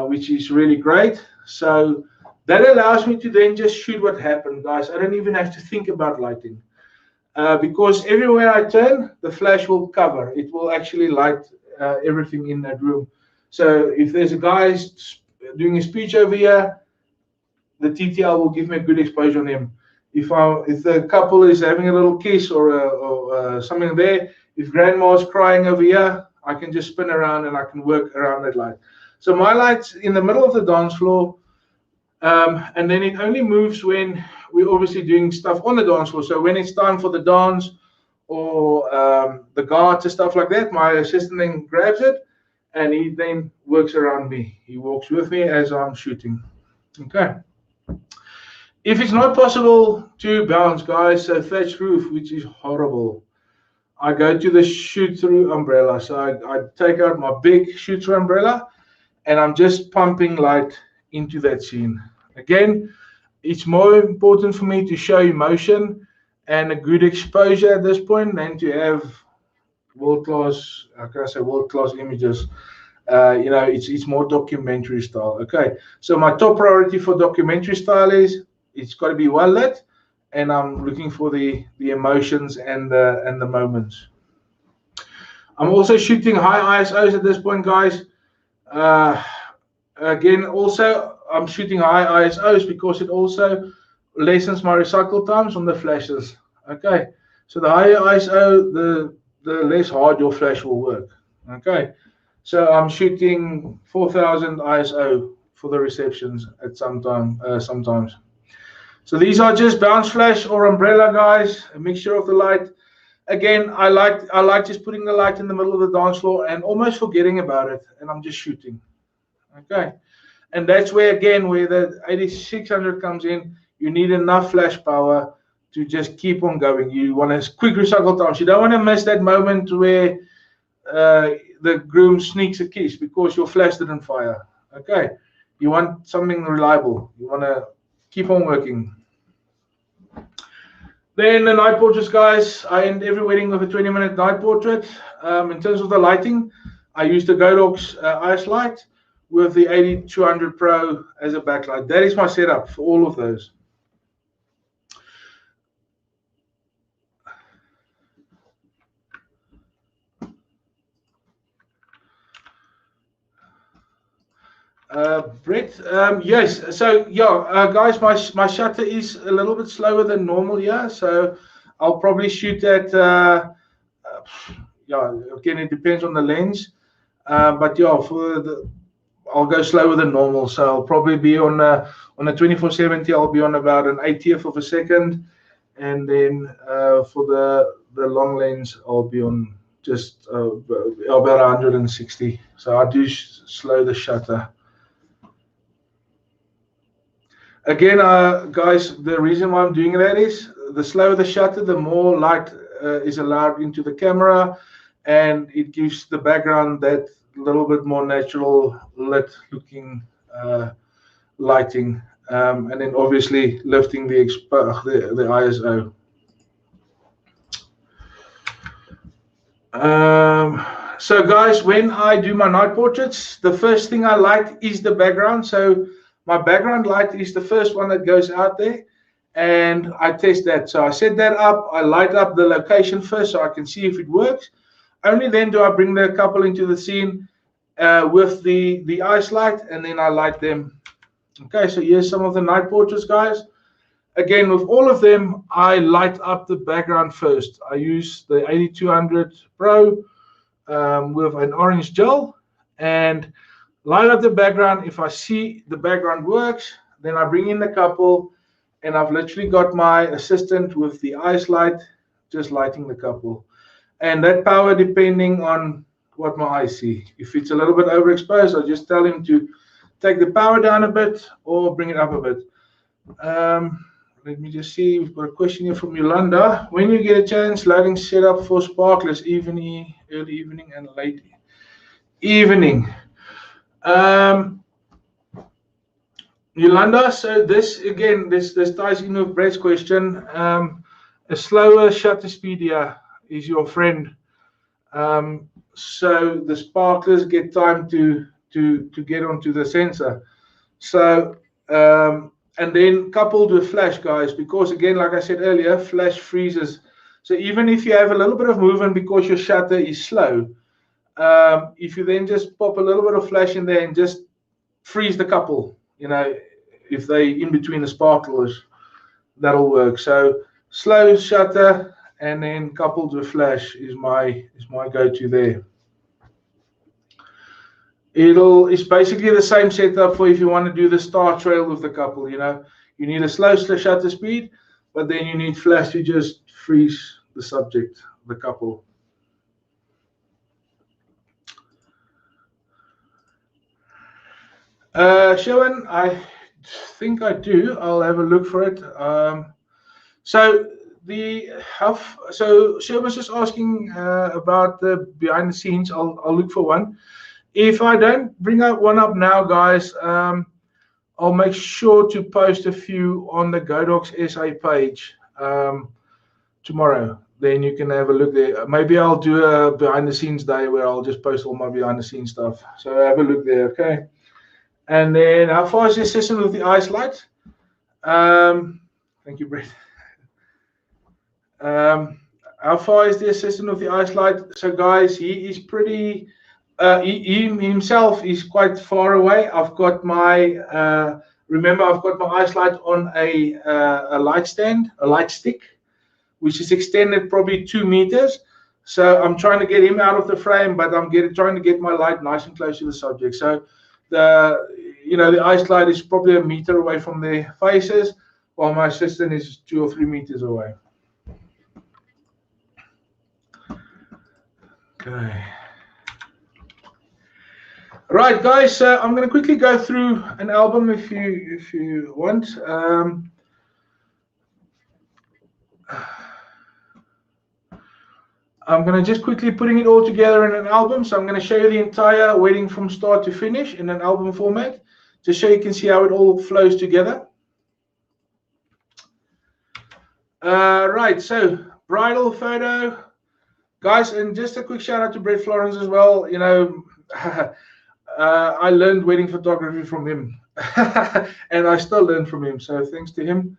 which is really great. So that allows me to then just shoot what happened, guys. I don't even have to think about lighting because everywhere I turn, the flash will cover. It will actually light everything in that room. So if there's a guy doing a speech over here, the TTL will give me a good exposure on him. If the couple is having a little kiss or something there, if grandma's crying over here, I can just spin around and I can work around that light. So my light's in the middle of the dance floor, and then it only moves when we're obviously doing stuff on the dance floor. So when it's time for the dance or the guards and stuff like that, my assistant then grabs it and he then works around me. He walks with me as I'm shooting. Okay. If it's not possible to bounce, guys, so thatch roof, which is horrible, I go to the shoot-through umbrella. So I take out my big shoot-through umbrella and I'm just pumping light into that scene. Again, it's more important for me to show emotion and a good exposure at this point than to have world-class, how can I say, world-class images. It's more documentary style. Okay, so my top priority for documentary style is it's got to be well lit, and I'm looking for the emotions and the moments. I'm also shooting high ISOs at this point, guys. Uh, Again, also I'm shooting high ISOs because it also lessens my recycle times on the flashes. Okay, so the higher ISO, the less hard your flash will work. Okay, so I'm shooting 4000 ISO for the receptions at sometimes. So these are just bounce flash or umbrella, guys, a mixture of the light. Again, I like just putting the light in the middle of the dance floor and almost forgetting about it, and I'm just shooting. Okay, and that's where again where the 8600 comes in. You need enough flash power to just keep on going. You want a quick recycle times. You don't want to miss that moment where the groom sneaks a kiss because your flash didn't fire. Okay, you want something reliable. You want to keep on working. Then the night portraits, guys. I end every wedding with a 20-minute night portrait. In terms of the lighting, I use the Godox IS light with the 8200 Pro as a backlight. That is my setup for all of those. Brett, yes. So yeah, guys, my shutter is a little bit slower than normal here. So I'll probably shoot at yeah. Again, it depends on the lens. But yeah, I'll go slower than normal. So I'll probably be on a 2470. I'll be on about an 80th of a second, and then for the long lens, I'll be on just about 160. So I do slow the shutter. Again, guys, the reason why I'm doing that is the slower the shutter, the more light is allowed into the camera, and it gives the background that little bit more natural lit looking lighting, and then obviously lifting the ISO. So guys, when I do my night portraits, the first thing I light is the background. So my background light is the first one that goes out there, and I test that. So I set that up, I light up the location first so I can see if it works. Only then do I bring the couple into the scene with the ice light, and then I light them. Okay, so here's some of the night portraits, guys. Again, with all of them, I light up the background first. I use the 8200 Pro with an orange gel and light up the background. If I see the background works, then I bring in the couple, and I've literally got my assistant with the ice light just lighting the couple. And that power depending on what my eyes see. If it's a little bit overexposed, I just tell him to take the power down a bit or bring it up a bit. Let me just see. We've got a question here from Yolanda. When you get a chance, lighting setup for sparklers, evening, early evening, and late evening. Yolanda, so this again, this ties in with Brett's question. A slower shutter speed here is your friend. So the sparklers get time to get onto the sensor. So and then coupled with flash, guys, because again, like I said earlier, flash freezes. So even if you have a little bit of movement because your shutter is slow, if you then just pop a little bit of flash in there and just freeze the couple, if they in between the sparklers, that'll work. So slow shutter and then coupled with flash is my go-to there. It's basically the same setup for if you want to do the star trail with the couple. You need a slow shutter speed, but then you need flash to just freeze the subject, the couple. Sharon, think I do. I'll have a look for it. So Sherman's just asking about the behind the scenes. I'll look for one. If I don't bring one up now, guys, I'll make sure to post a few on the GoDocs SA page tomorrow. Then you can have a look there. Maybe I'll do a behind the scenes day where I'll just post all my behind the scenes stuff. So have a look there, okay? And then how far is the assistant with the ice light? Thank you, Brett. How far is the assistant with the ice light? So guys, he is pretty. He himself is quite far away. I've got my. Remember, I've got my ice light on a light stand, a light stick, which is extended probably 2 meters. So I'm trying to get him out of the frame, but I'm trying to get my light nice and close to the subject. So the ice light is probably 1 meter away from their faces, while my assistant is 2 or 3 meters away. Okay. Right, guys. So I'm going to quickly go through an album if you want. I'm going to just quickly putting it all together in an album. So I'm going to show you the entire wedding from start to finish in an album format, just so you can see how it all flows together. Right, so bridal photo, guys, and just a quick shout out to Brett Florence as well. I learned wedding photography from him, and I still learn from him. So thanks to him,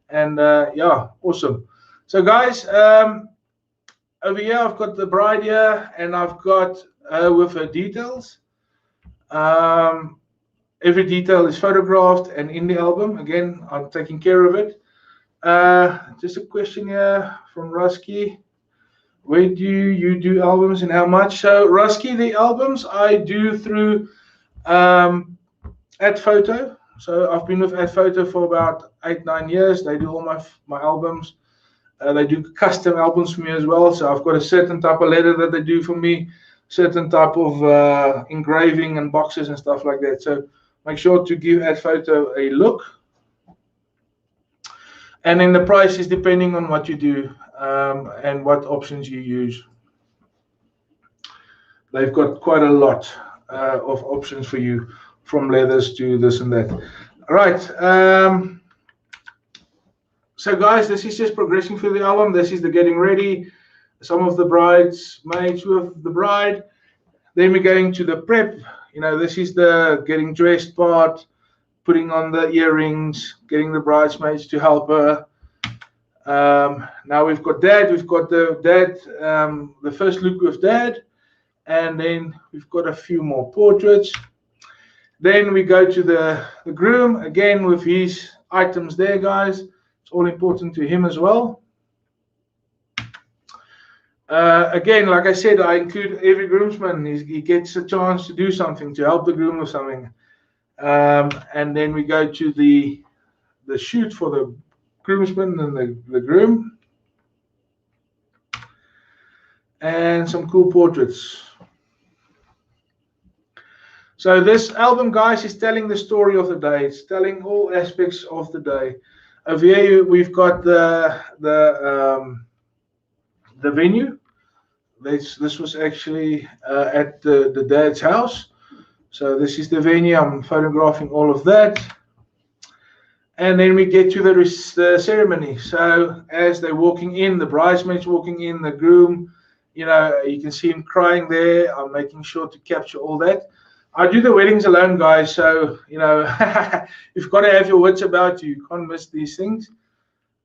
and yeah, awesome. So guys, over here I've got the bride here, and I've got with her details. Every detail is photographed and in the album. Again, I'm taking care of it. Just a question here from Rusky. Where do you do albums and how much? So Rusky, the albums I do through Ad Photo. So I've been with Ad Photo for about 8-9 years. They do all my albums. They do custom albums for me as well. So I've got a certain type of letter that they do for me, certain type of engraving and boxes and stuff like that. So make sure to give Ad Photo a look. And then the price is depending on what you do and what options you use. They've got quite a lot of options for you, from leathers to this and that. All right. So guys, this is just progressing through the album. This is the getting ready. Some of the bridesmaids with the bride. Then we're going to the prep. This is the getting dressed part, putting on the earrings, getting the bridesmaids to help her. Now we've got dad. We've got the dad, the first look with dad. And then we've got a few more portraits. Then we go to the groom, again with his items there, guys. It's all important to him as well. Again, like I said, I include every groomsman. He gets a chance to do something, to help the groom with something. And then we go to the shoot for the groomsman and the groom. And some cool portraits. So this album, guys, is telling the story of the day. It's telling all aspects of the day. Over here, we've got the venue. This was actually at the dad's house. So this is the venue. I'm photographing all of that. And then we get to the ceremony. So as they're walking in, the bridesmaids walking in, the groom, you can see him crying there. I'm making sure to capture all that. I do the weddings alone, guys, so you've got to have your wits about you. You can't miss these things.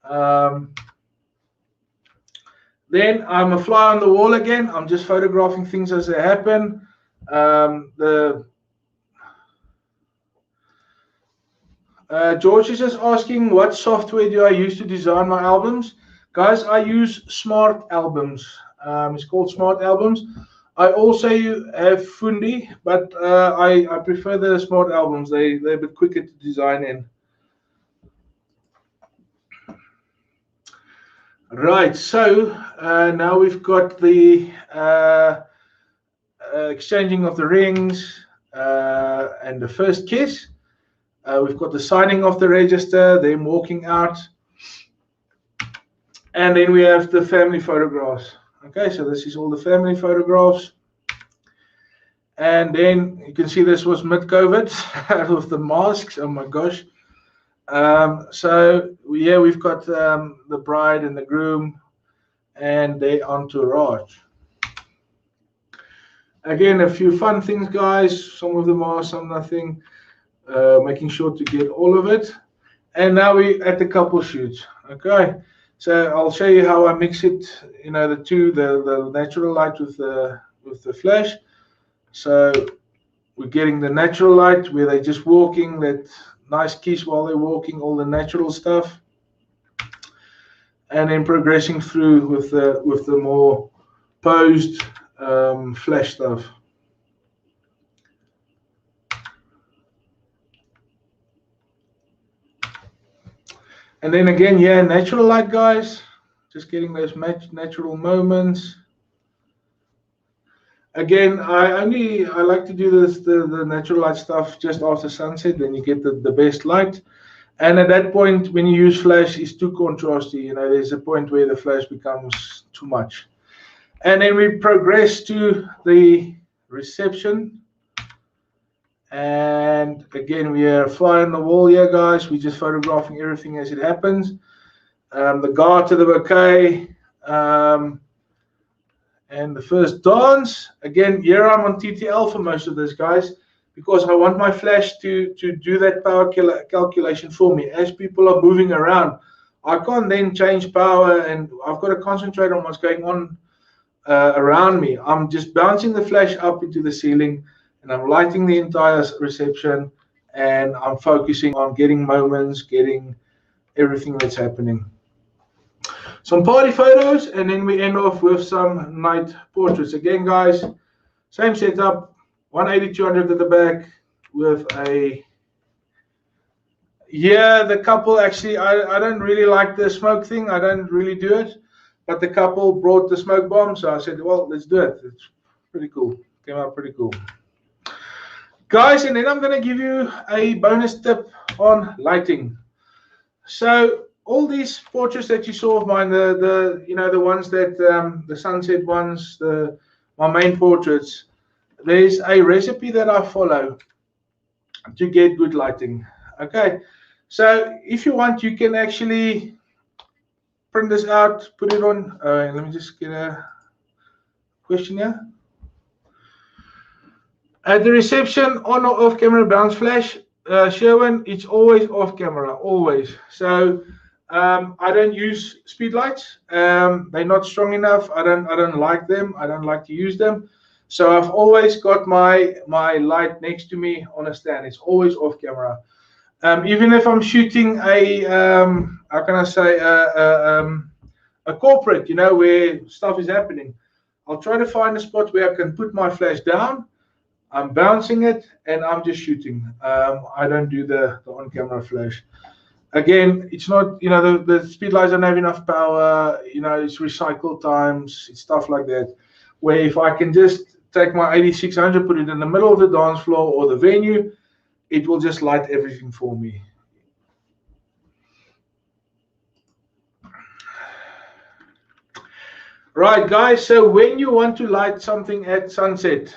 Then I'm a fly on the wall again. I'm just photographing things as they happen. George is just asking, what software do I use to design my albums? Guys, I use Smart Albums. It's called Smart Albums. I also have Fundi, but I prefer the Smart Albums. They're a bit quicker to design in. Right, so now we've got the exchanging of the rings and the first kiss. We've got the signing of the register, them walking out. And then we have the family photographs. Okay, so this is all the family photographs. And then you can see this was mid-COVID with the masks. Oh my gosh. So yeah, we've got the bride and the groom and their entourage. Again, a few fun things, guys. Some of them are, some nothing. Making sure to get all of it. And now we at the couple shoots. Okay, so I'll show you how I mix it. You know, the natural light with the flash. So we're getting the natural light where they're just walking, that nice kiss while they're walking, all the natural stuff, and then progressing through with the more posed flash stuff. And then again, yeah, natural light, guys. Just getting those natural moments. Again, I like to do the natural light stuff just after sunset. Then you get the best light. And at that point, when you use flash, it's too contrasty. You know, there's a point where the flash becomes too much. And then we progress to the reception. And again, we are fly on the wall here, guys. We're just photographing everything as it happens. The guard to the bouquet. And the first dance. Again, here I'm on TTL for most of this, guys, because I want my flash to do that power calculation for me. As people are moving around, I can't then change power, and I've got to concentrate on what's going on around me. I'm just bouncing the flash up into the ceiling, and I'm lighting the entire reception, and I'm focusing on getting moments, getting everything that's happening. Some party photos, and then we end off with some night portraits. Again, guys, same setup, 180-200 at the back with a... Yeah, the couple actually, I don't really like the smoke thing. I don't really do it. But the couple brought the smoke bomb, so I said, well, let's do it. It's pretty cool. Came out pretty cool. Guys, and then I'm going to give you a bonus tip on lighting. So all these portraits that you saw of mine, the ones that the sunset ones, my main portraits, there's a recipe that I follow to get good lighting. Okay, so if you want, you can actually print this out, put it on. Let me just get a question here. At the reception, on or off camera bounce flash, Sherwin, it's always off camera, always. So I don't use speed lights. They're not strong enough. I don't like them. I don't like to use them. So I've always got my light next to me on a stand. It's always off camera. Even if I'm shooting a how can I say a corporate, you know, where stuff is happening, I'll try to find a spot where I can put my flash down. I'm bouncing it and I'm just shooting. I don't do the on-camera flash. Again, it's not, you know, the speed lights don't have enough power, you know, it's recycle times, it's stuff like that. Where if I can just take my 8600, put it in the middle of the dance floor or the venue, it will just light everything for me. Right, guys, so when you want to light something at sunset,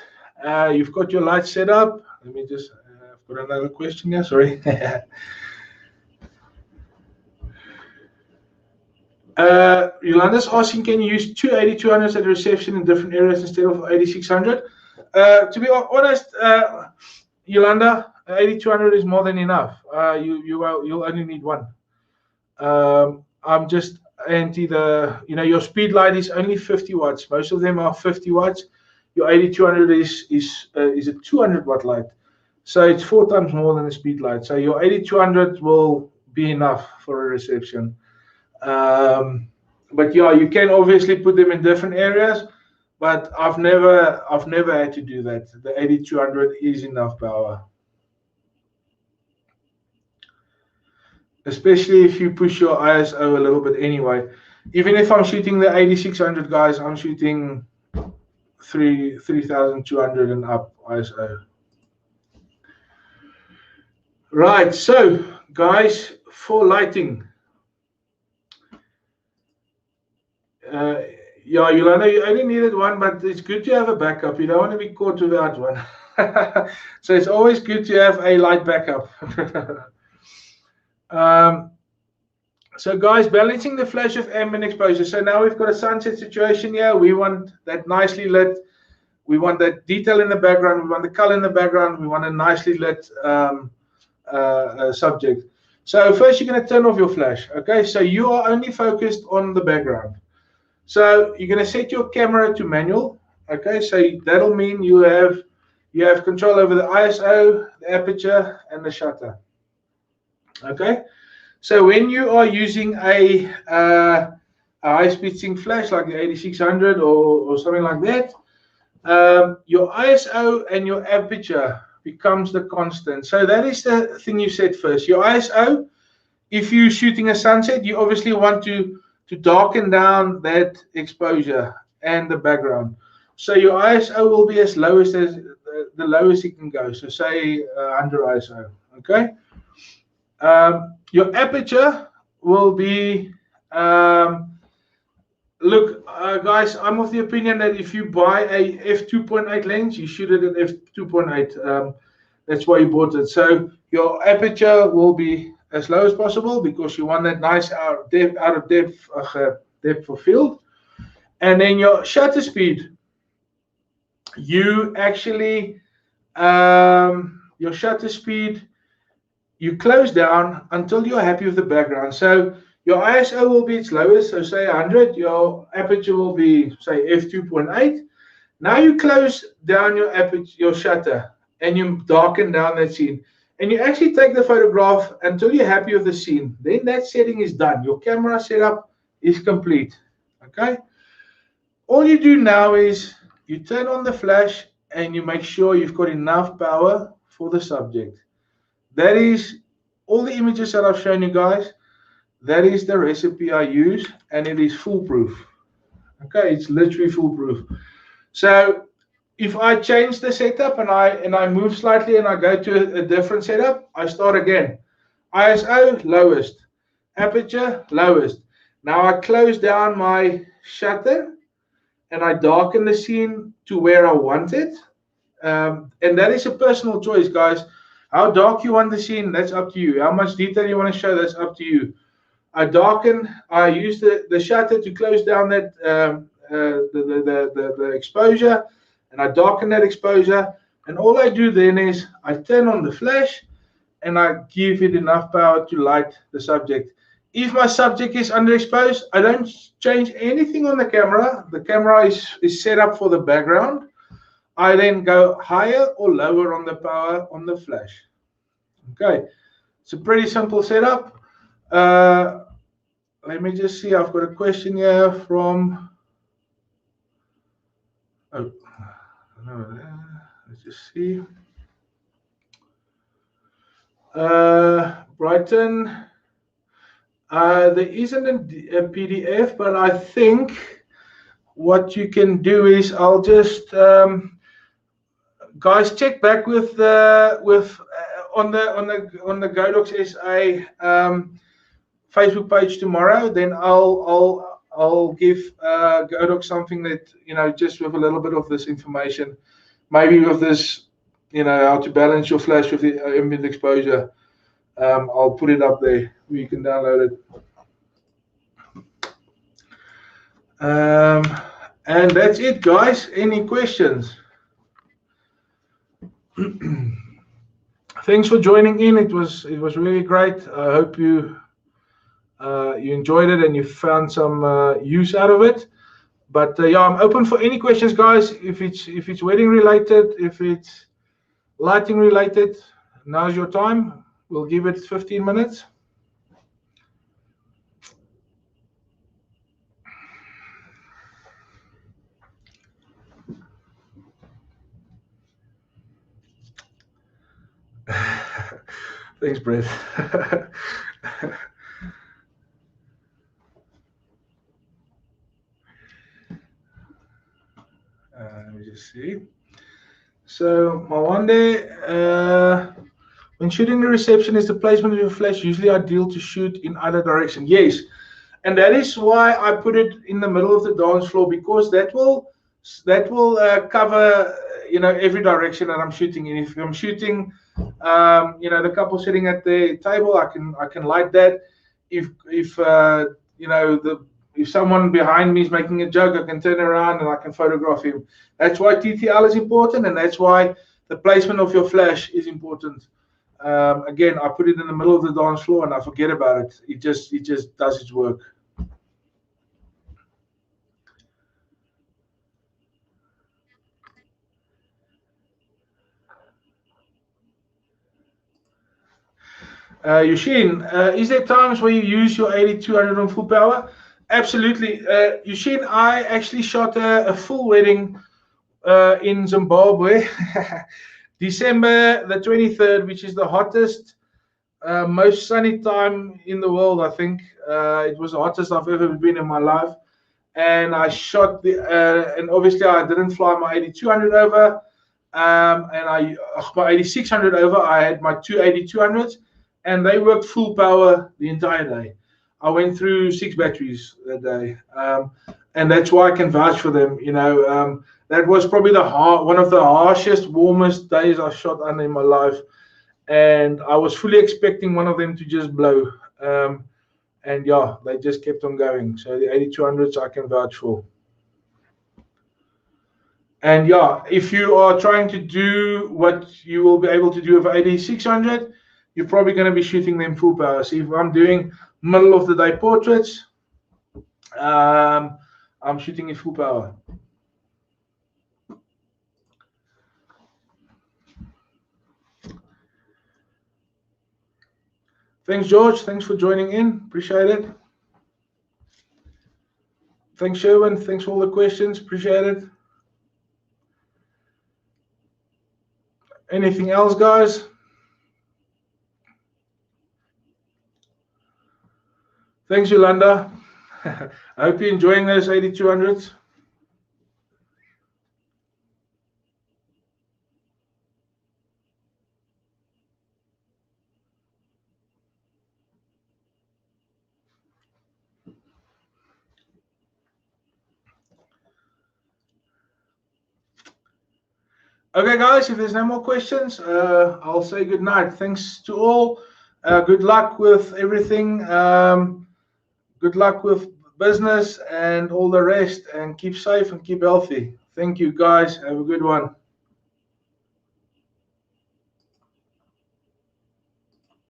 you've got your lights set up. Let me just put another question here, sorry. Yolanda's asking, can you use two 8200s at the reception in different areas instead of 8600? To be honest, Yolanda, 8200 is more than enough. You'll only need one. I'm just anti the, you know, your speed light is only 50 watts. Most of them are 50 watts. Your 8200 is a 200 watt light. So it's 4 times more than a speed light. So your 8200 will be enough for a reception. But yeah, you can obviously put them in different areas, but I've never had to do that. The 8200 is enough power. Especially if you push your ISO a little bit anyway. Even if I'm shooting the 8600, guys, I'm shooting 3200 and up ISO. Right, so guys, for lighting, yeah, you know, you only needed one, but it's good to have a backup. You don't want to be caught without one. So it's always good to have a light backup. um, so guys, balancing the flash of ambient exposure. So now we've got a sunset situation here. We want that nicely lit. We want that detail in the background. We want the color in the background. We want a nicely lit subject. So first you're going to turn off your flash. Okay, so you are only focused on the background. So you're going to set your camera to manual. Okay, so that'll mean you have control over the ISO, the aperture, and the shutter. Okay, so when you are using a high-speed sync flash like the 8600 or something like that, your ISO and your aperture becomes the constant. So that is the thing you set first. Your ISO, if you're shooting a sunset, you obviously want to darken down that exposure and the background. So your ISO will be as low as the lowest it can go. So say 100 ISO. Okay. Your aperture will be look, guys, I'm of the opinion that if you buy a f2.8 lens, you shoot it at f2.8. That's why you bought it. So your aperture will be as low as possible because you want that nice out of depth of field. And then your shutter speed, you actually your shutter speed, you close down until you're happy with the background. So your ISO will be its lowest, so say 100. Your aperture will be say f2.8. Now you close down your aperture, your shutter, and you darken down that scene. And you actually take the photograph until you're happy with the scene. Then that setting is done. Your camera setup is complete. Okay. All you do now is you turn on the flash and you make sure you've got enough power for the subject. That is all the images that I've shown you guys. That is the recipe I use, and it is foolproof. Okay, it's literally foolproof. So if I change the setup and I move slightly and I go to a different setup, I start again. ISO lowest, aperture lowest. Now I close down my shutter and I darken the scene to where I want it. And that is a personal choice, guys. How dark you want the scene, that's up to you. How much detail you want to show, that's up to you. I use the shutter to close down that the exposure, and I darken that exposure. And all I do then is I turn on the flash and I give it enough power to light the subject. If my subject is underexposed, I don't change anything on the camera. The camera is set up for the background. I then go higher or lower on the power on the flash. Okay, it's a pretty simple setup. Let me just see. I've got a question here from. Oh, no, let's just see. Brighton. There isn't a PDF, but I think what you can do is I'll just guys check back with on the Godox SA Facebook page tomorrow. Then I'll give Godox something that, you know, just with a little bit of this information, maybe with this, you know, how to balance your flash with the ambient exposure. I'll put it up there where you can download it. And that's it, guys. Any questions? Thanks for joining in. It was really great. I hope you enjoyed it and you found some use out of it. But yeah, I'm open for any questions, guys. If it's wedding related, if it's lighting related, now's your time. We'll give it 15 minutes. Thanks, Brett. Let me just see. So Mawande, When shooting the reception, is the placement of your flash usually ideal to shoot in either direction? Yes, and that is why I put it in the middle of the dance floor, because that will cover every direction that I'm shooting in. If I'm shooting the couple sitting at the table, I can light that. If someone behind me is making a joke, I can turn around and I can photograph him. That's why TTL is important, and that's why the placement of your flash is important. Again, I put it in the middle of the dance floor and I forget about it. It just does its work. Yushin, is there times where you use your 8200 on full power? Absolutely. Yushin, I actually shot a full wedding in Zimbabwe, December the 23rd, which is the hottest, most sunny time in the world, I think. It was the hottest I've ever been in my life. And I shot and obviously I didn't fly my 8200 over, and my 8600 over. I had my two 8200s, and they worked full power the entire day. I went through 6 batteries that day, and that's why I can vouch for them. That was probably one of the harshest, warmest days I shot under in my life, and I was fully expecting one of them to just blow. And yeah, they just kept on going. So the 8200s I can vouch for. And yeah, if you are trying to do what you will be able to do with 8600, you're probably going to be shooting them full power. So if I'm doing middle of the day portraits, I'm shooting it full power. Thanks, George. Thanks for joining in. Appreciate it. Thanks, Sherwin. Thanks for all the questions. Appreciate it. Anything else, guys? Thanks, Yolanda. I hope you're enjoying those 8200s. Okay, guys, if there's no more questions, I'll say good night. Thanks to all. Good luck with everything. Good luck with business and all the rest. And keep safe and keep healthy. Thank you, guys. Have a good one.